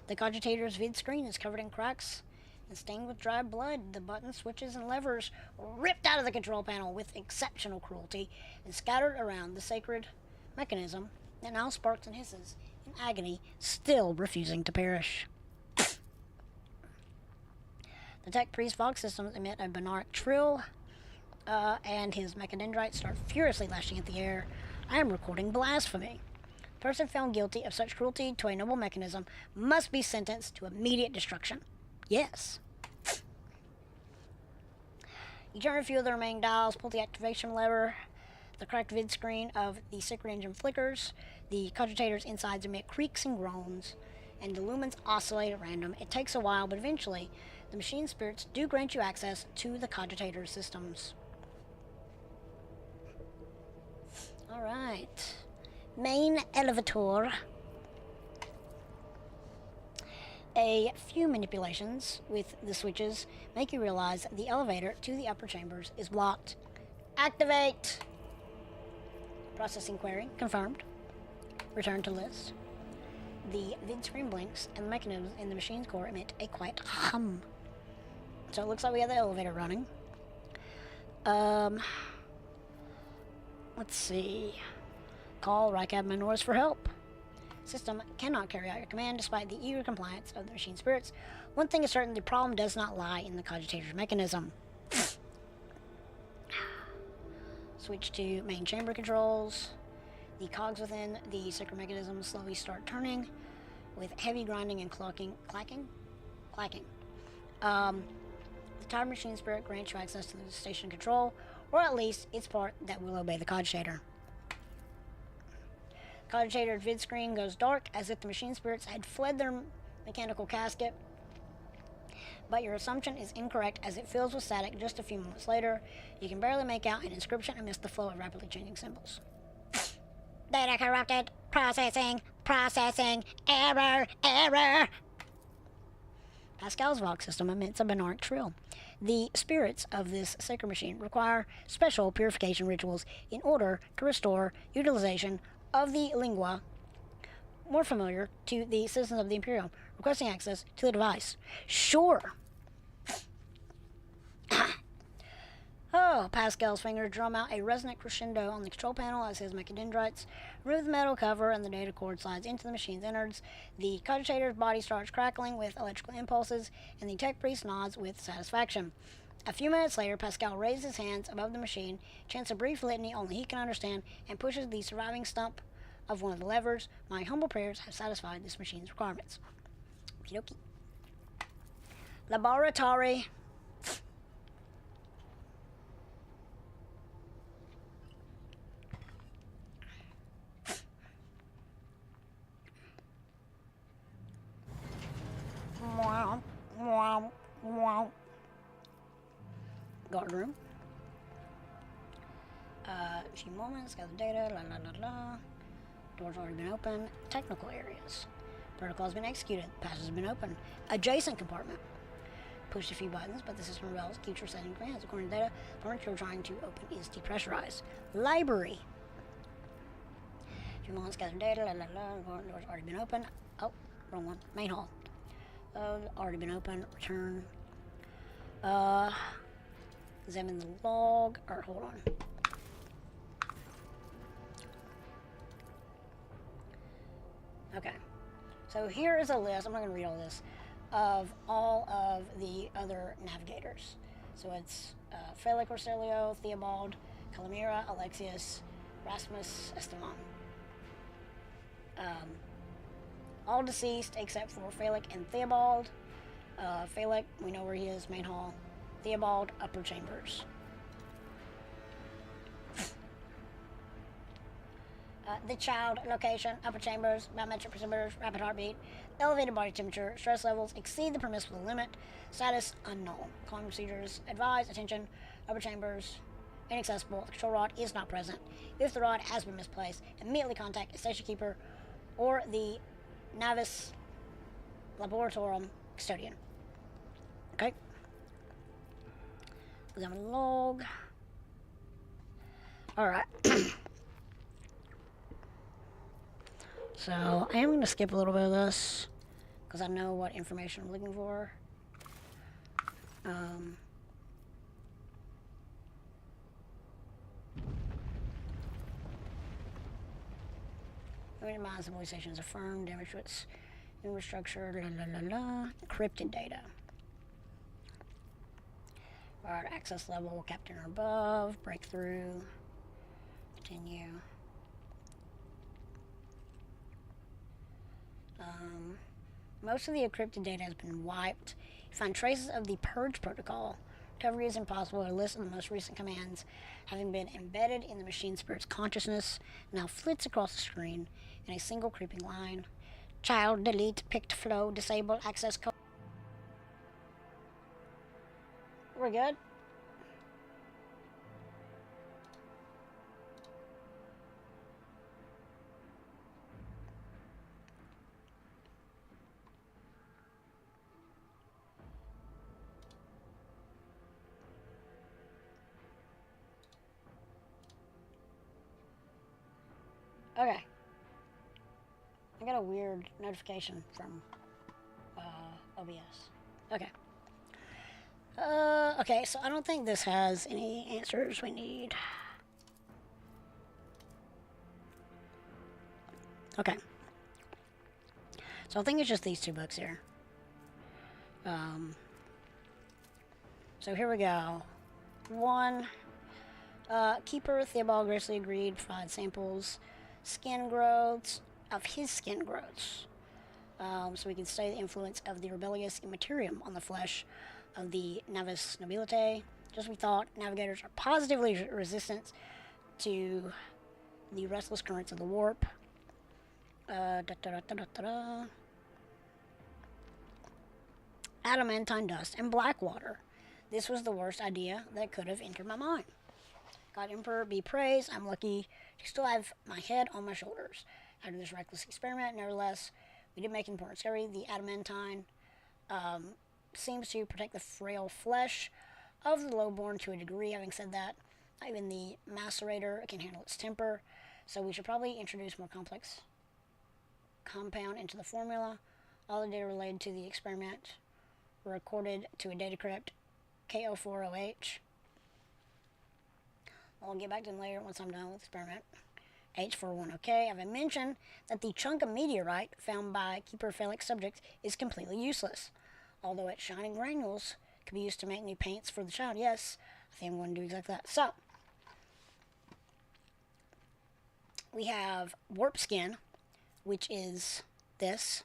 The cogitator's vid screen is covered in cracks and stained with dry blood. The buttons, switches, and levers were ripped out of the control panel with exceptional cruelty and scattered around the sacred mechanism that now sparks and hisses in agony, still refusing to perish. The Tech Priest Vox systems emit a Benaric trill, and his mechadendrites start furiously lashing at the air. I am recording blasphemy. The person found guilty of such cruelty to a noble mechanism must be sentenced to immediate destruction. Yes. You turn a few of the remaining dials, pull the activation lever. The cracked vid screen of the sacred engine flickers. The cogitator's insides emit creaks and groans, and the lumens oscillate at random. It takes a while, but eventually, the machine spirits do grant you access to the cogitator systems. Alright. Main elevator. A few manipulations with the switches make you realize the elevator to the upper chambers is blocked. Activate! Processing query confirmed. Return to list. The vid screen blinks and the mechanisms in the machine's core emit a quiet hum. So it looks like we have the elevator running. Let's see. Call Rycab Minors for help. System cannot carry out your command despite the eager compliance of the machine spirits. One thing is certain, the problem does not lie in the cogitator's mechanism. Switch to main chamber controls. The cogs within the sacred mechanism slowly start turning with heavy grinding and clacking. The time machine spirit grants you access to the station control, or at least its part that will obey the cogitator. Cogitator's vid screen goes dark as if the machine spirits had fled their mechanical casket. but your assumption is incorrect as it fills with static just a few moments later. You can barely make out an inscription amidst the flow of rapidly changing symbols. Data corrupted. Processing. Processing. Error. Error. Pascal's Vox system emits a Benark shrill. The spirits of this sacred machine require special purification rituals in order to restore utilization of the lingua more familiar to the citizens of the Imperium, requesting access to the device. Sure. Oh, Pascal's fingers drum out a resonant crescendo on the control panel as his mechadendrites remove the metal cover and the data cord slides into the machine's innards. The cogitator's body starts crackling with electrical impulses, and the tech priest nods with satisfaction. A few minutes later, Pascal raises his hands above the machine, chants a brief litany only he can understand, and pushes the surviving stump of one of the levers. My humble prayers have satisfied this machine's requirements. Okie-dokie. Laboratory. Wow, wow, wow. Guard room. A few moments, gather data, la la la la. Doors already been open. Technical areas. Protocol has been executed. Passage has been opened. Adjacent compartment. Pushed a few buttons, but the system rebels. Keeps resetting commands. According to data, the compartment you're trying to open is depressurized. Library. A few moments, gather data, la la la. Doors already been open. Oh, wrong one. Main hall. Already been open. Return. Examine the log. Or hold on. Okay. So here is a list. I'm not going to read all this. Of all of the other navigators. So it's Felix Orselio, Theobald, Calamira, Alexius, Rasmus, Esteban. All deceased except for Felix and Theobald. Felix, we know where he is, main hall. Theobald, upper chambers. The child, location, upper chambers, biometric parameters, rapid heartbeat, elevated body temperature, stress levels exceed the permissible limit, status unknown. Calling procedures advised, attention, upper chambers, inaccessible. The control rod is not present. If the rod has been misplaced, immediately contact a station keeper or the Navis Laboratorium custodian. Okay. Examine log. Alright. So, I am going to skip a little bit of this, because I know what information I'm looking for. Minimize the voice station is affirmed, damage to its infrastructure, la la la la, encrypted data. Alright, access level, captain or above, breakthrough, continue. Most of the encrypted data has been wiped. You find traces of the purge protocol. Recovery is impossible. A list of the most recent commands having been embedded in the machine spirit's consciousness now flits across the screen in a single creeping line. Child, delete, picked flow, disable, access code. We're good? Okay. I got a weird notification from OBS. Okay. Okay, so I don't think this has any answers we need. Okay. So I think it's just these two books here. So here we go. One, Keeper Theobald graciously agreed to provide samples, skin growths, of his skin growths. So we can study the influence of the rebellious immaterium on the flesh of the Navis Nobilite. Just as we thought, navigators are positively resistant to the restless currents of the warp. adamantine dust, and black water. This was the worst idea that could have entered my mind. God Emperor be praised, I'm lucky to still have my head on my shoulders. After this reckless experiment, nevertheless, we did make an important discovery. The adamantine seems to protect the frail flesh of the lowborn to a degree. Having said that, not even the macerator can handle its temper, so we should probably introduce more complex compound into the formula. All the data related to the experiment were recorded to a data crypt KO40H. I'll get back to them later once I'm done with the experiment. H41OK. I've mentioned that the chunk of meteorite found by Keeper Felix subject is completely useless. Although its shining granules could be used to make new paints for the child. Yes, I think I'm going to do exactly that. So, we have warp skin, which is this.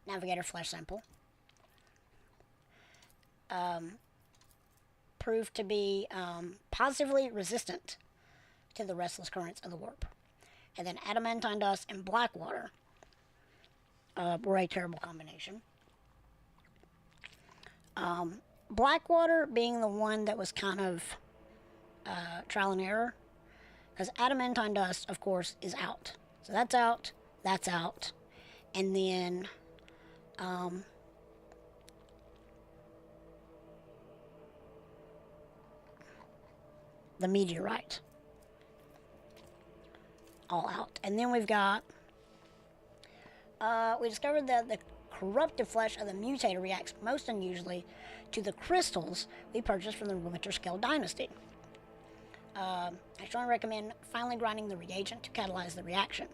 Navigator flesh sample. Proved to be positively resistant to the restless currents of the warp. And then adamantine dust and black water were a terrible combination. Black water being the one that was kind of trial and error, because adamantine dust, of course, is out. So that's out, and then the meteorite, all out. And then we've got, we discovered that the corruptive flesh of the mutator reacts most unusually to the crystals we purchased from the Winter Scale Dynasty. I strongly recommend finally grinding the reagent to catalyze the reaction.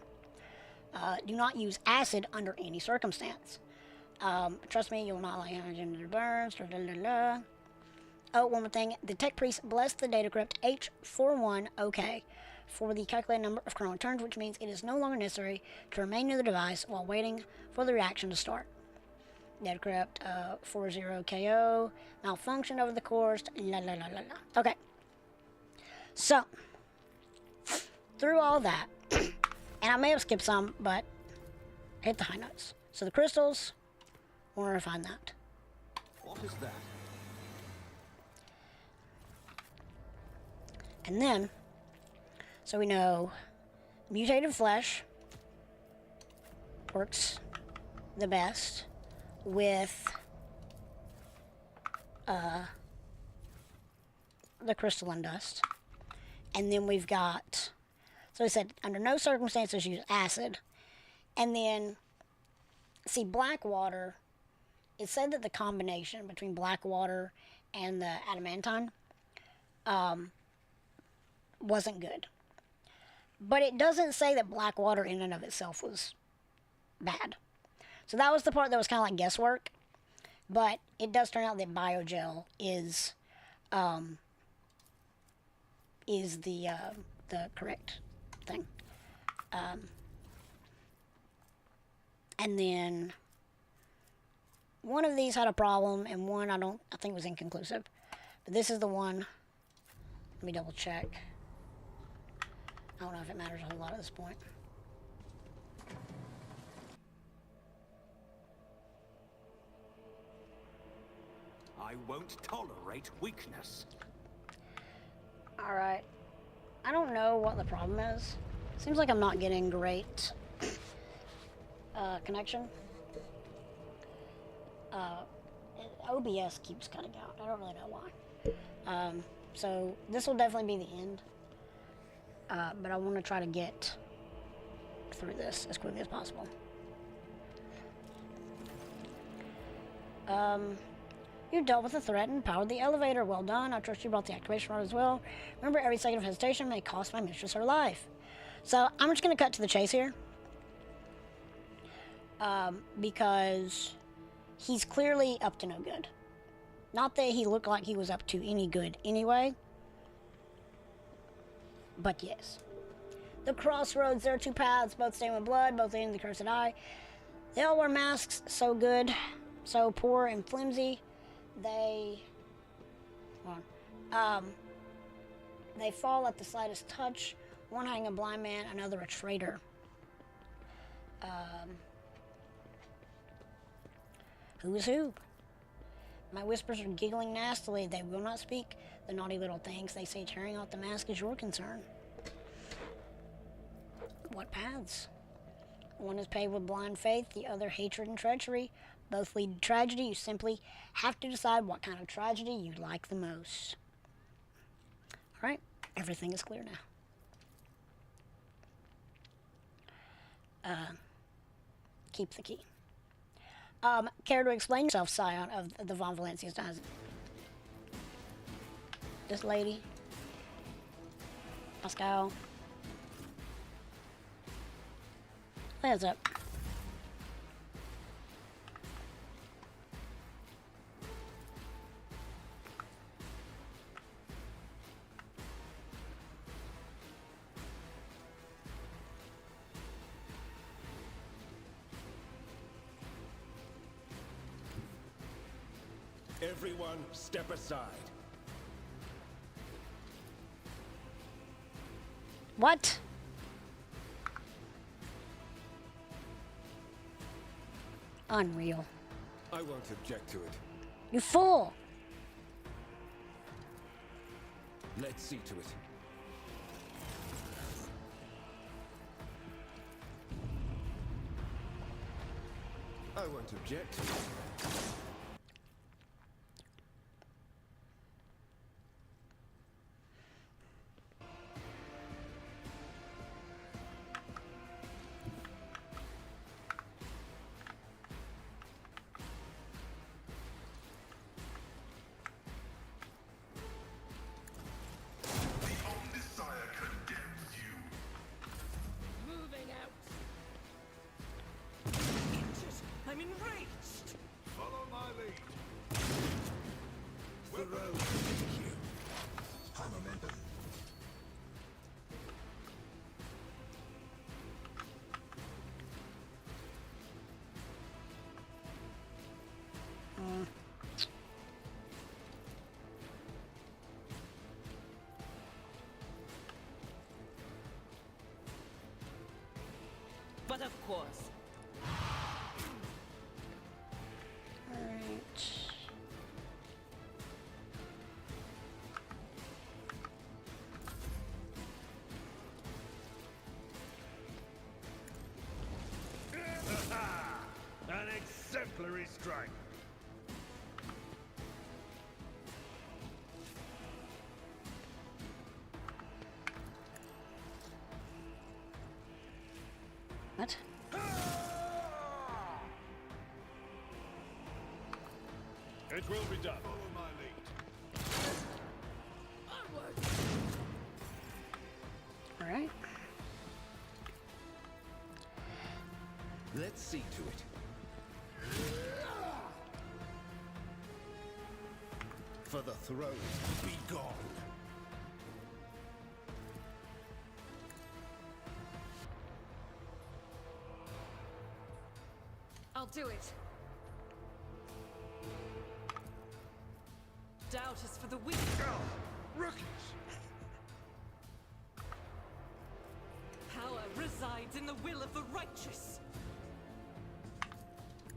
Do not use acid under any circumstance. Trust me, you will not like hydrogen burns. Oh, one more thing. The tech priest blessed the data crypt H41OK for the calculated number of chrono turns, which means it is no longer necessary to remain near the device while waiting for the reaction to start. Data crypt 40KO malfunctioned over the course. Okay. So, through all that, and I may have skipped some, but I hit the high notes. So the crystals, we're going to find that. What is that? And then, so we know mutated flesh works the best with the crystalline dust. And then we've got, so we said under no circumstances use acid. And then, see, black water, it said that the combination between black water and the adamantine wasn't good. But it doesn't say that black water in and of itself was bad. So that was the part that was kind of like guesswork. But it does turn out that biogel is the correct thing. And then one of these had a problem, and one I think was inconclusive. But this is the one. Let me double check. I don't know if it matters a whole lot at this point. I won't tolerate weakness. Alright. I don't know what the problem is. Seems like I'm not getting great connection. OBS keeps cutting out. I don't really know why. So this will definitely be the end. But I want to try to get through this as quickly as possible. You dealt with the threat and powered the elevator. Well done. I trust you brought the activation rod as well. Remember, every second of hesitation may cost my mistress her life. So I'm just going to cut to the chase here. Because he's clearly up to no good. Not that he looked like he was up to any good anyway. But yes. The crossroads, there are two paths, both stained with blood, both leading to the cursed eye. They all wear masks, so good, so poor and flimsy. They fall at the slightest touch. One hanging a blind man, another a traitor. Who is who? My whispers are giggling nastily. They will not speak. The naughty little things. They say tearing off the mask is your concern. What paths? One is paved with blind faith, the other hatred and treachery. Both lead to tragedy. You simply have to decide what kind of tragedy you like the most. All right, everything is clear now. Keep the key. Care to explain yourself, Scion of the Von Valencia's dynasty? This lady, Pascal. Hands up. Everyone, step aside. What? Unreal. I won't object to it. You fool! Let's see to it. I won't object to it. I'm enraged! Follow my lead. But of course, Alright. An exemplary strike. What? It will be done. Follow my lead. Alright. Let's see to it. For the throne, be gone. I'll do it. Doubt is for the weak. Rookies! Power resides in the will of the righteous.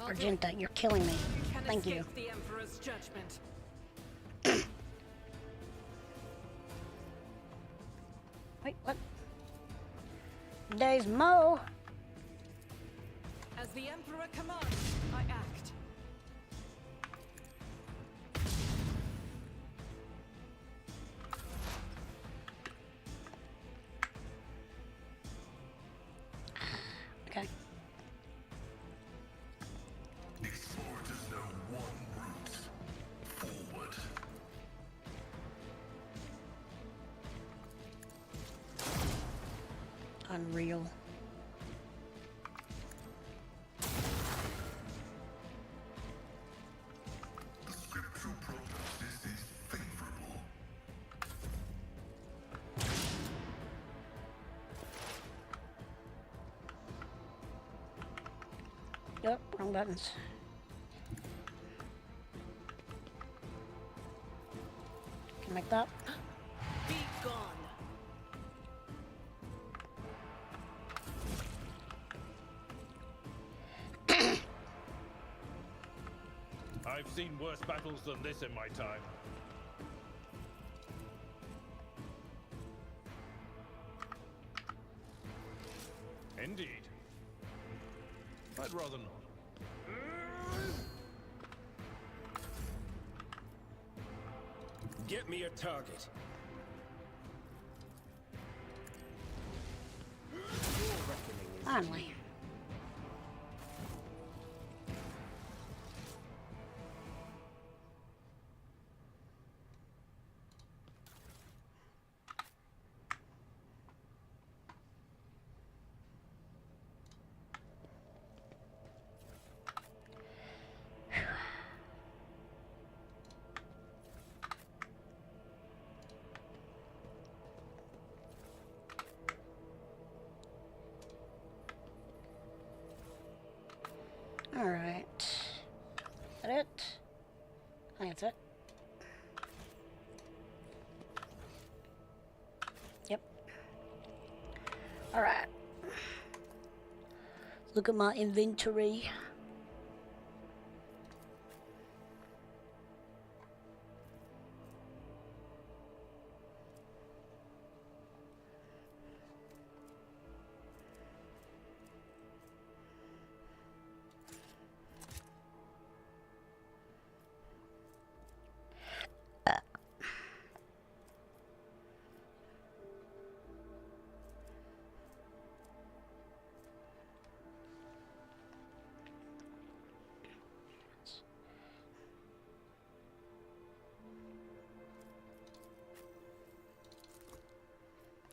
I'll do it. Argenta, you're killing me. You can Thank you. escape the Emperor's judgment. Wait, what? There's Mo. As the Emperor commands, I act. Okay. Explorers know one route. Forward. Unreal. The scriptural prognosis is favorable. Yep, wrong buttons. Can I make that? be gone. seen worse battles than this in my time. Indeed. I'd rather not. Get me a target. Finally. Alright. Is that it? I think that's it. Yep. Alright. Look at my inventory.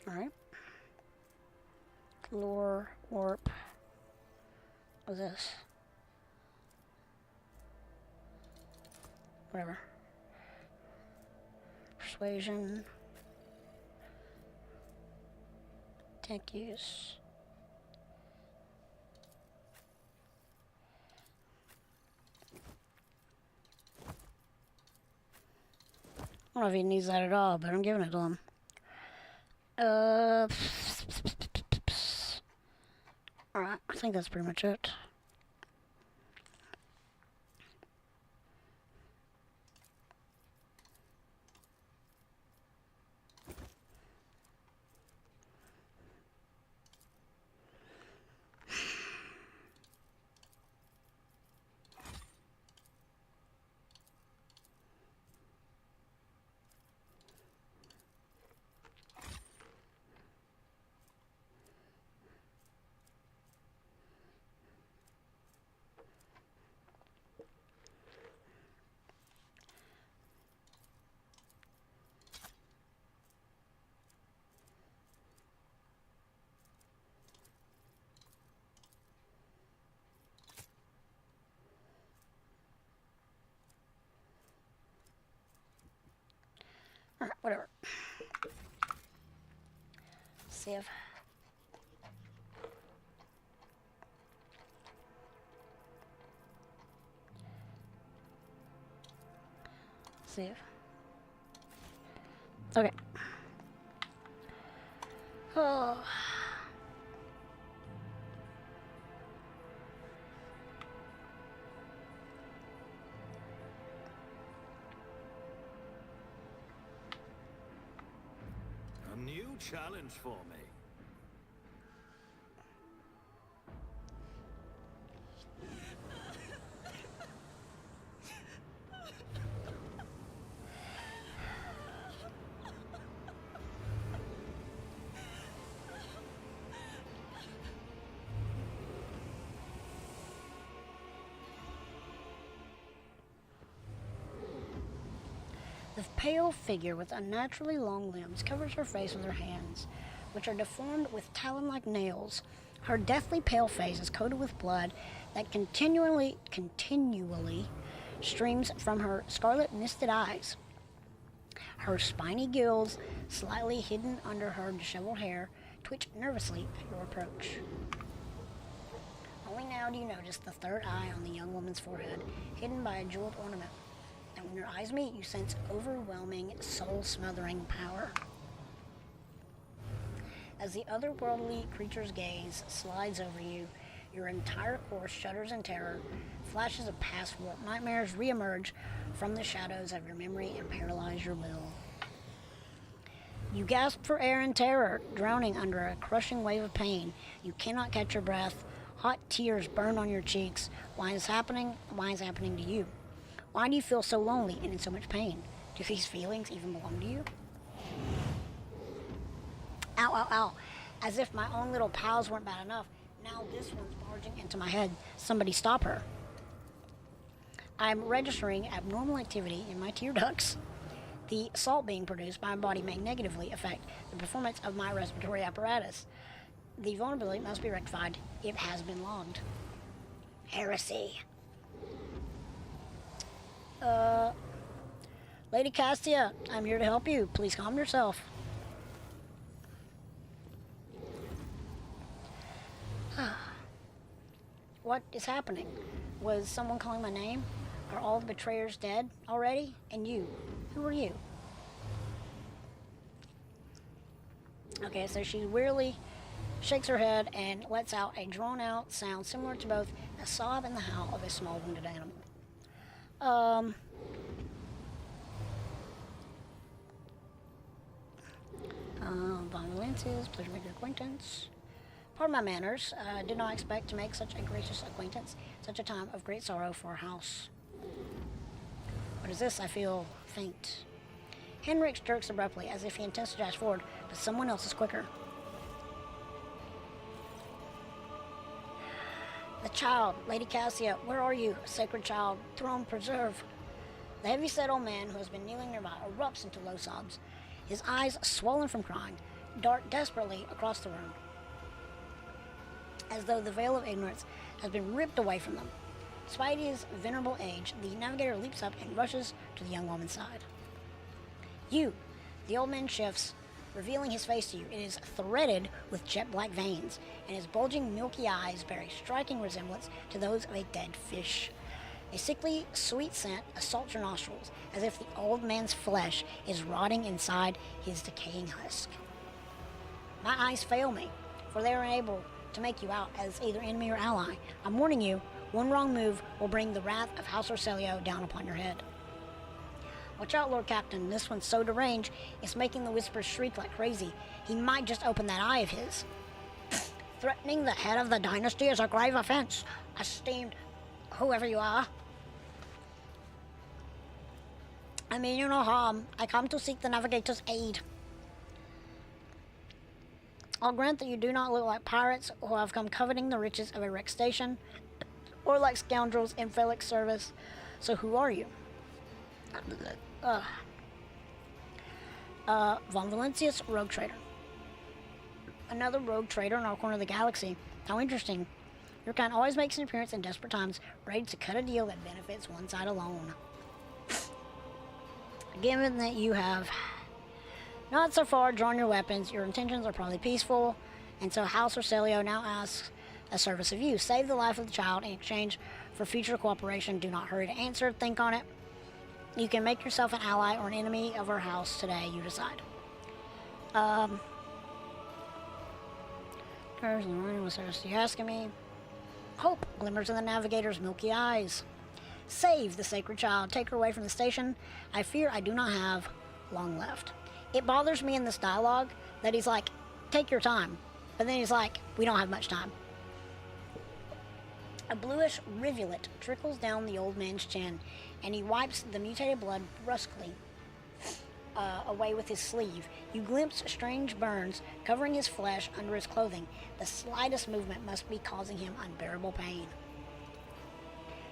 Alright. Lore, warp. What's this? Whatever. Persuasion. Tech use. I don't know if he needs that at all, but I'm giving it to him. Alright, I think that's pretty much it. Alright, whatever. Save. Save. Okay. Oh. A new challenge for me. The pale figure with unnaturally long limbs covers her face with her hands, which are deformed with talon-like nails. Her deathly pale face is coated with blood that continually streams from her scarlet misted eyes. Her spiny gills, slightly hidden under her disheveled hair, twitch nervously at your approach. Only now do you notice the third eye on the young woman's forehead, hidden by a jeweled ornament. And when your eyes meet, you sense overwhelming, soul-smothering power. As the otherworldly creature's gaze slides over you, Your entire course shudders in terror. Flashes of past warp nightmares reemerge from the shadows of your memory and paralyze your will. You gasp for air in terror, drowning under a crushing wave of pain. You cannot catch your breath. Hot tears burn on your cheeks. Why is happening? Why is it happening to you? Why do you feel so lonely and in so much pain? Do these feelings even belong to you? Ow, ow, ow. As if my own little pals weren't bad enough. Now this one's barging into my head. Somebody stop her. I'm registering abnormal activity in my tear ducts. The salt being produced by my body may negatively affect the performance of my respiratory apparatus. The vulnerability must be rectified. It has been logged. Heresy. Lady Castia, I'm here to help you. Please calm yourself. What is happening? Was someone calling my name? Are all the betrayers dead already? And you? Who are you? Okay, so she wearily shakes her head and lets out a drawn-out sound similar to both a sob and the howl of a small wounded animal. Von Valencia's, pleasure to make your acquaintance. Pardon my manners. I did not expect to make such a gracious acquaintance, such a time of great sorrow for our house. What is this? I feel faint. Henrik jerks abruptly, as if he intends to dash forward, but someone else is quicker. The child, Lady Cassia, where are you? Sacred child, throne preserve. The heavy-set old man who has been kneeling nearby erupts into low sobs. His eyes, swollen from crying, dart desperately across the room, as though the veil of ignorance has been ripped away from them. Despite his venerable age, the navigator leaps up and rushes to the young woman's side. You! The old man shifts, revealing his face to you. It is threaded with jet-black veins, and his bulging, milky eyes bear a striking resemblance to those of a dead fish. A sickly, sweet scent assaults your nostrils, as if the old man's flesh is rotting inside his decaying husk. My eyes fail me, for they are unable to make you out as either enemy or ally. I'm warning you, one wrong move will bring the wrath of House Orselio down upon your head. Watch out, Lord Captain. This one's so deranged, it's making the whispers shriek like crazy. He might just open that eye of his. Threatening the head of the dynasty is a grave offense, esteemed whoever you are. I mean you no harm. I come to seek the navigator's aid. I'll grant that you do not look like pirates who have come coveting the riches of a wrecked station, or like scoundrels in Felix's service. So who are you? Von Valencia's rogue trader. Another rogue trader in our corner of the galaxy. How interesting. Your kind always makes an appearance in desperate times, ready to cut a deal that benefits one side alone. Given that you have not so far drawn your weapons, your intentions are probably peaceful, and so House Orselio now asks a service of you. Save the life of the child in exchange for future cooperation. Do not hurry to answer. Think on it. You can make yourself an ally or an enemy of our house today. You decide. Was you asking me? Hope glimmers in the navigator's milky eyes. Save the sacred child. Take her away from the station. I fear I do not have long left. It bothers me in this dialogue that he's like, take your time. But then he's like, we don't have much time. A bluish rivulet trickles down the old man's chin, and he wipes the mutated blood brusquely away with his sleeve. You glimpse strange burns covering his flesh under his clothing. The slightest movement must be causing him unbearable pain.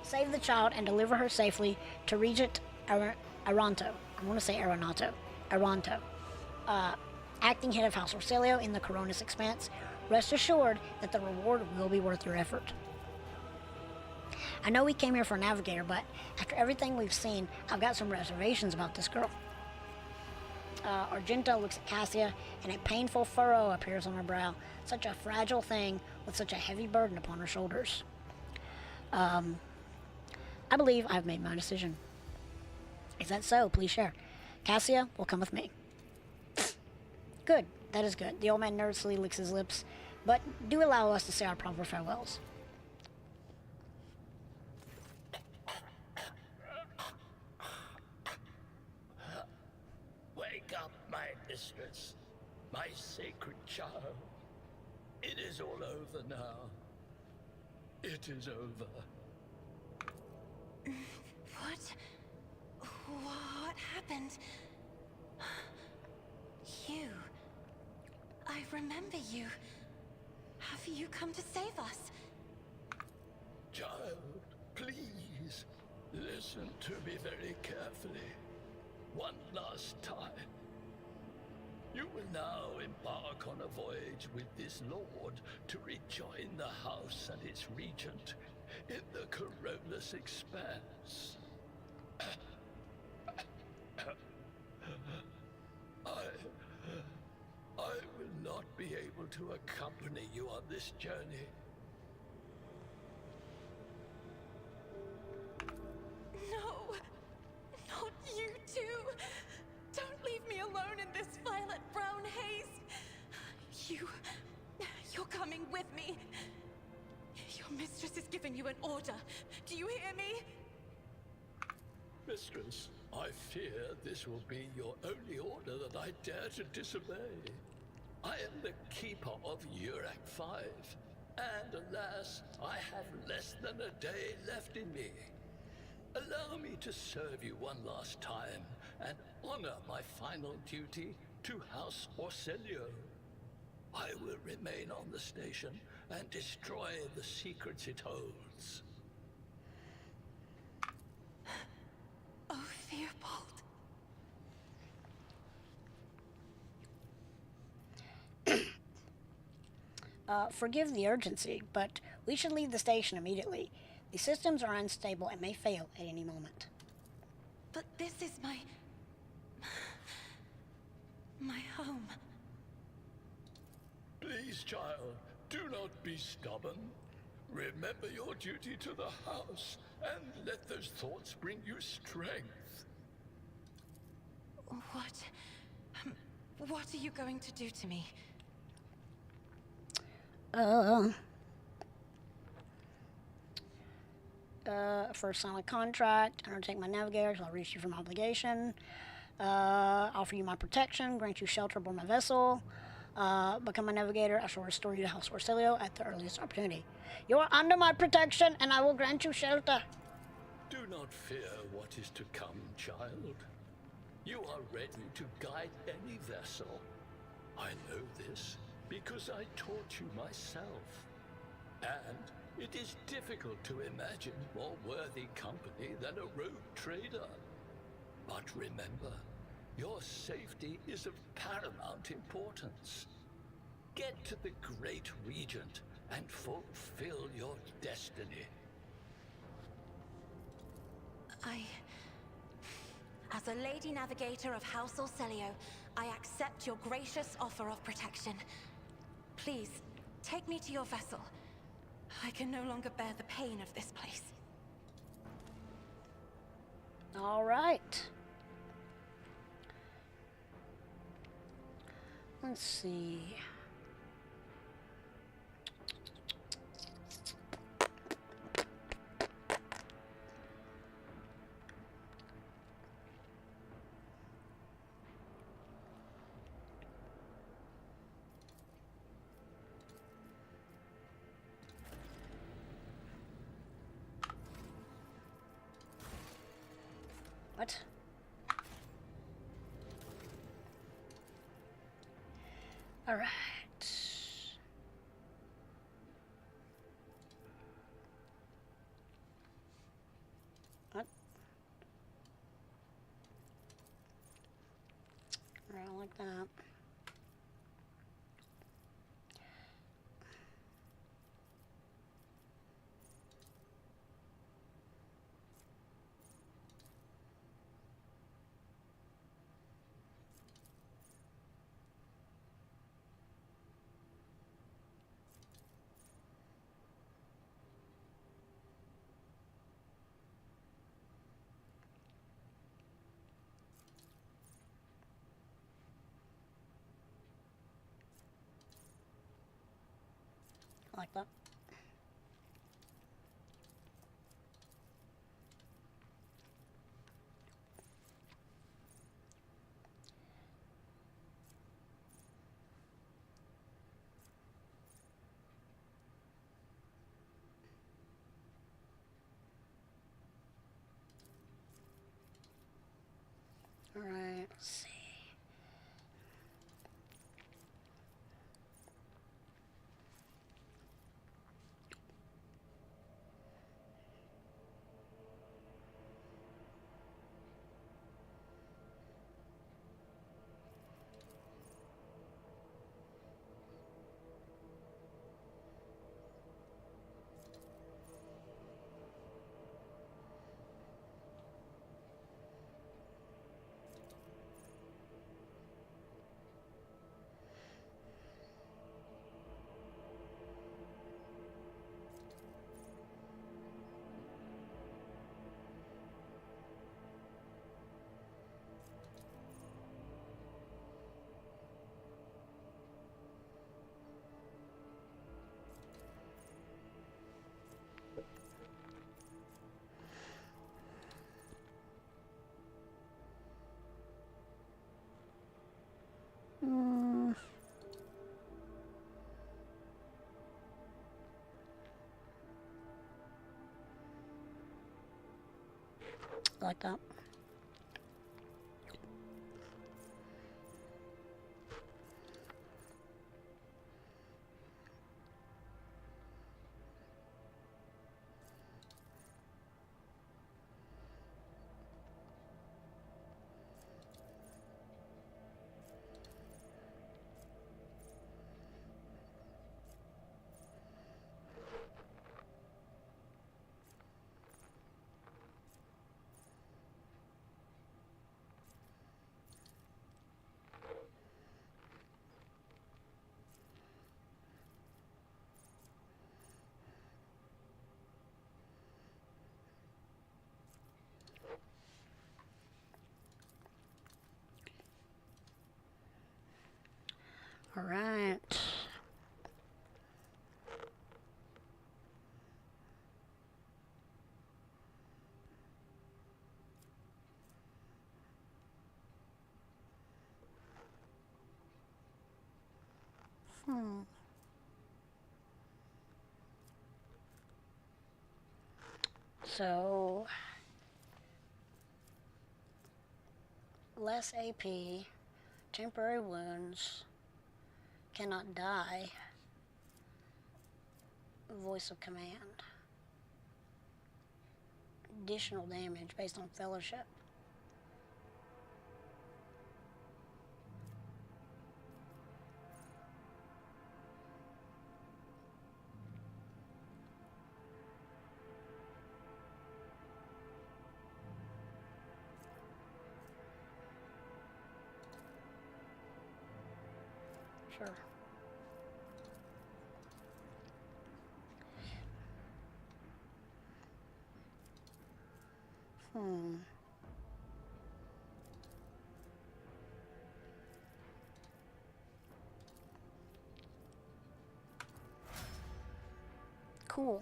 Save the child and deliver her safely to Regent Aranto. I want to say Aranto. Acting head of House Orselio in the Coronis Expanse. Rest assured that the reward will be worth your effort. I know we came here for a navigator, but after everything we've seen, I've got some reservations about this girl. Argento looks at Cassia, and a painful furrow appears on her brow. Such a fragile thing with such a heavy burden upon her shoulders. I believe I've made my decision. Is that so? Please share. Cassia will come with me. Good. That is good. The old man nervously licks his lips, but do allow us to say our proper farewells. Wake up, my mistress, my sacred child. It is all over now. It is over. What happened? You. I remember you. Have you come to save us? Child, please, listen to me very carefully. One last time. You will now embark on a voyage with this lord to rejoin the house and its regent in the Corollas expanse. I will not be able to accompany you on this journey. No! Not you too! Don't leave me alone in this violet-brown haze! You're coming with me! Your mistress is giving you an order. Do you hear me? Mistress, I fear this will be your only order that I dare to disobey. I am the keeper of Eurac 5, and alas, I have less than a day left in me. Allow me to serve you one last time and honor my final duty to House Orselio. I will remain on the station and destroy the secrets it holds. Oh, Fearbold. Forgive the urgency, but we should leave the station immediately. The systems are unstable and may fail at any moment. But this is my home. Please, child, do not be stubborn. Remember your duty to the house, and let those thoughts bring you strength. What are you going to do to me? First sign a contract, undertake my navigator till I reach you from obligation. Offer you my protection, grant you shelter aboard my vessel. Become my navigator, I shall restore you to House Orselio at the earliest opportunity. You are under my protection, and I will grant you shelter. Do not fear what is to come, child. You are ready to guide any vessel. I know this because I taught you myself. And it is difficult to imagine more worthy company than a rogue trader. But remember, your safety is of paramount importance. Get to the Great Regent and fulfill your destiny. As a Lady Navigator of House Orselio, I accept your gracious offer of protection. Please, take me to your vessel. I can no longer bear the pain of this place. All right. Let's see. What? All right. What? I don't like that. Like that. Alright, let's see. Like that. All right. So, less AP, temporary wounds, cannot die, voice of command, additional damage based on fellowship. Sure. Cool.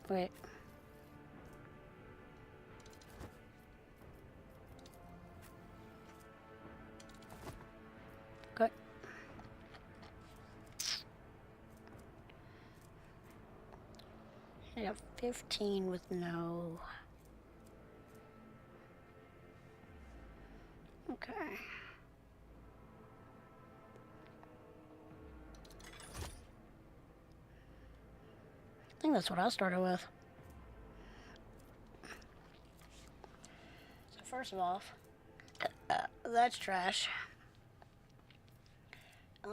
Wait. Good. I got 15 with no. Okay. I think that's what I started with. So first of all, that's trash. I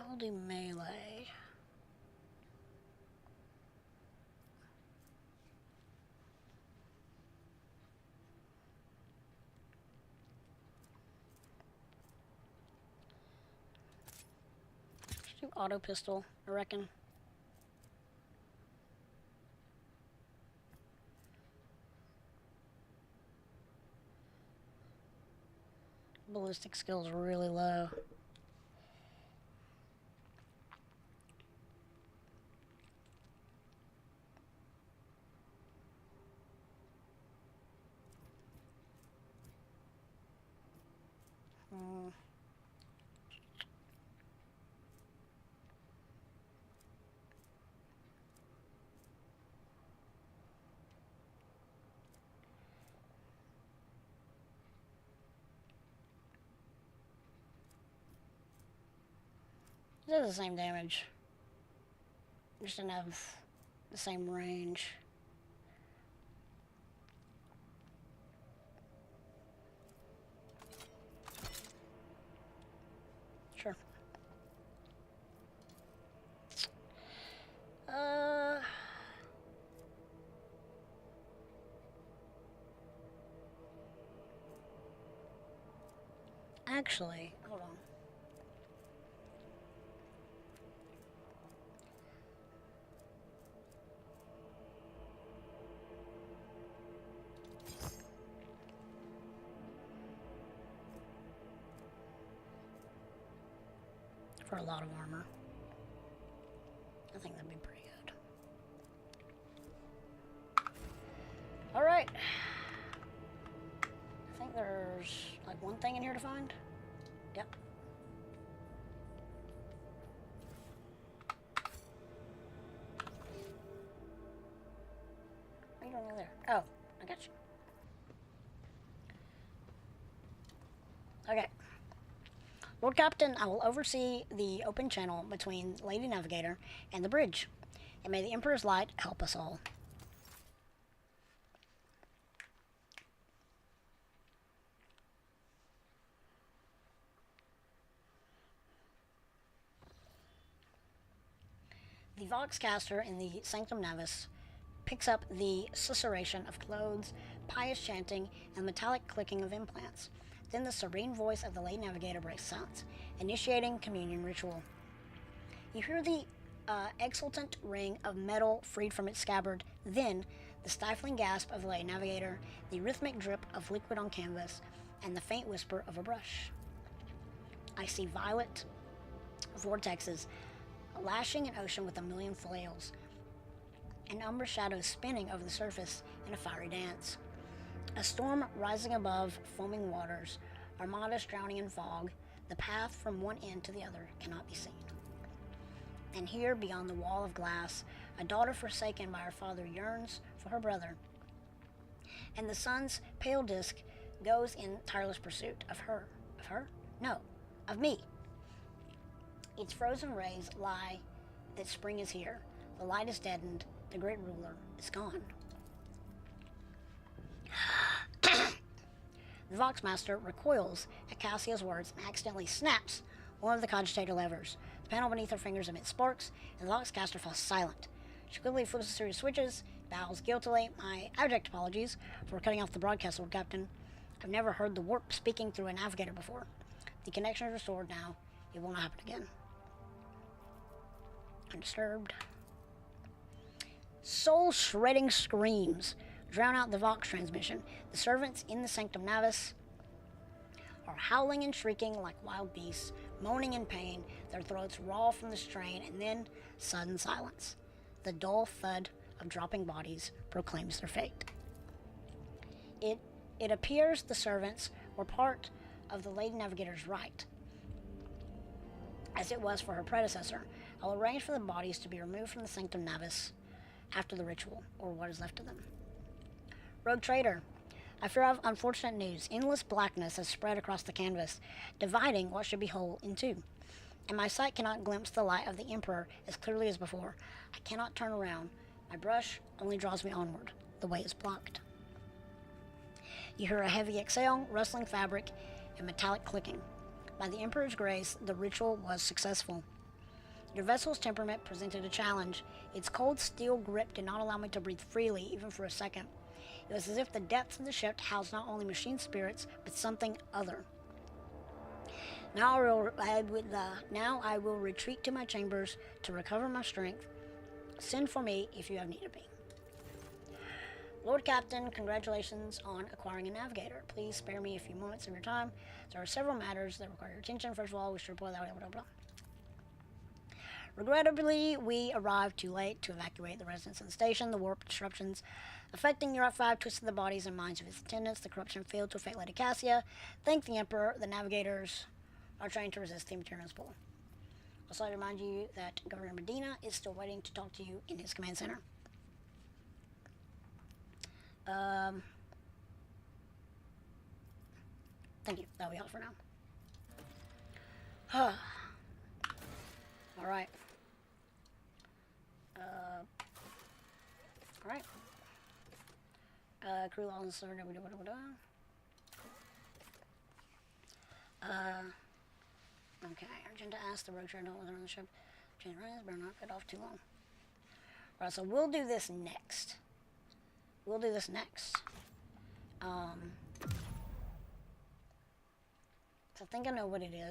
will do melee. Let's do auto pistol, I reckon. Ballistic skills are really low. does the same damage. Just didn't have the same range. Sure. Actually, hold on. For a lot of armor. I think that'd be pretty good. Alright. I think there's like one thing in here to find. Yep. What are you doing over there? Oh, I got you. Okay. Lord Captain, I will oversee the open channel between Lady Navigator and the bridge, and may the Emperor's light help us all. The Voxcaster in the Sanctum Navis picks up the susurration of clothes, pious chanting, and metallic clicking of implants. Then the serene voice of the Lady Navigator breaks silence, initiating communion ritual. You hear the exultant ring of metal freed from its scabbard, then the stifling gasp of the Lady Navigator, the rhythmic drip of liquid on canvas, and the faint whisper of a brush. I see violet vortexes lashing an ocean with a million flails, and umber shadows spinning over the surface in a fiery dance. A storm rising above foaming waters, armadas drowning in fog, the path from one end to the other cannot be seen. And here, beyond the wall of glass, a daughter forsaken by her father yearns for her brother, and the sun's pale disk goes in tireless pursuit of her. Of her? No, of me. Its frozen rays lie that spring is here. The light is deadened. The great ruler is gone. The Voxmaster recoils at Cassia's words and accidentally snaps one of the cogitator levers. The panel beneath her fingers emits sparks, and the Voxcaster falls silent. She quickly flips a series of switches, bows guiltily. My abject apologies for cutting off the broadcast, Lord Captain. I've never heard the warp speaking through a navigator before. The connection is restored now. It will not happen again. Undisturbed. Soul-shredding screams drown out the Vox transmission. The servants in the Sanctum Navis are howling and shrieking like wild beasts, moaning in pain, their throats raw from the strain, and then sudden silence. The dull thud of dropping bodies proclaims their fate. It appears the servants were part of the Lady Navigator's rite, as it was for her predecessor. I'll arrange for the bodies to be removed from the Sanctum Navis after the ritual, or what is left of them. Rogue Trader, I fear I have unfortunate news. Endless blackness has spread across the canvas, dividing what should be whole in two, and my sight cannot glimpse the light of the Emperor as clearly as before. I cannot turn around. My brush only draws me onward. The way is blocked. You hear a heavy exhale, rustling fabric, and metallic clicking. By the Emperor's grace, the ritual was successful. Your vessel's temperament presented a challenge. Its cold steel grip did not allow me to breathe freely, even for a second. It was as if the depths of the ship housed not only machine spirits, but something other. Now I will retreat to my chambers to recover my strength. Send for me if you have need of me. Lord Captain, congratulations on acquiring a navigator. Please spare me a few moments of your time. There are several matters that require your attention. First of all, we should report that. Regrettably, we arrived too late to evacuate the residents of the station. The warp disruptions affecting Eurac 5 twisted the bodies and minds of its attendants. The corruption failed to affect Lady Cassia. Thank the Emperor, the navigators are trying to resist the materials pull. Also, I remind you that Governor Medina is still waiting to talk to you in his command center. Thank you. That'll be all for now. All right. All right. Crew laws and surrender. Okay. Urgent to ask the rogue trader don't whether on the ship. Chain runs, better not get off too long. Alright, so we'll do this next. We'll do this next. So I think I know what it is.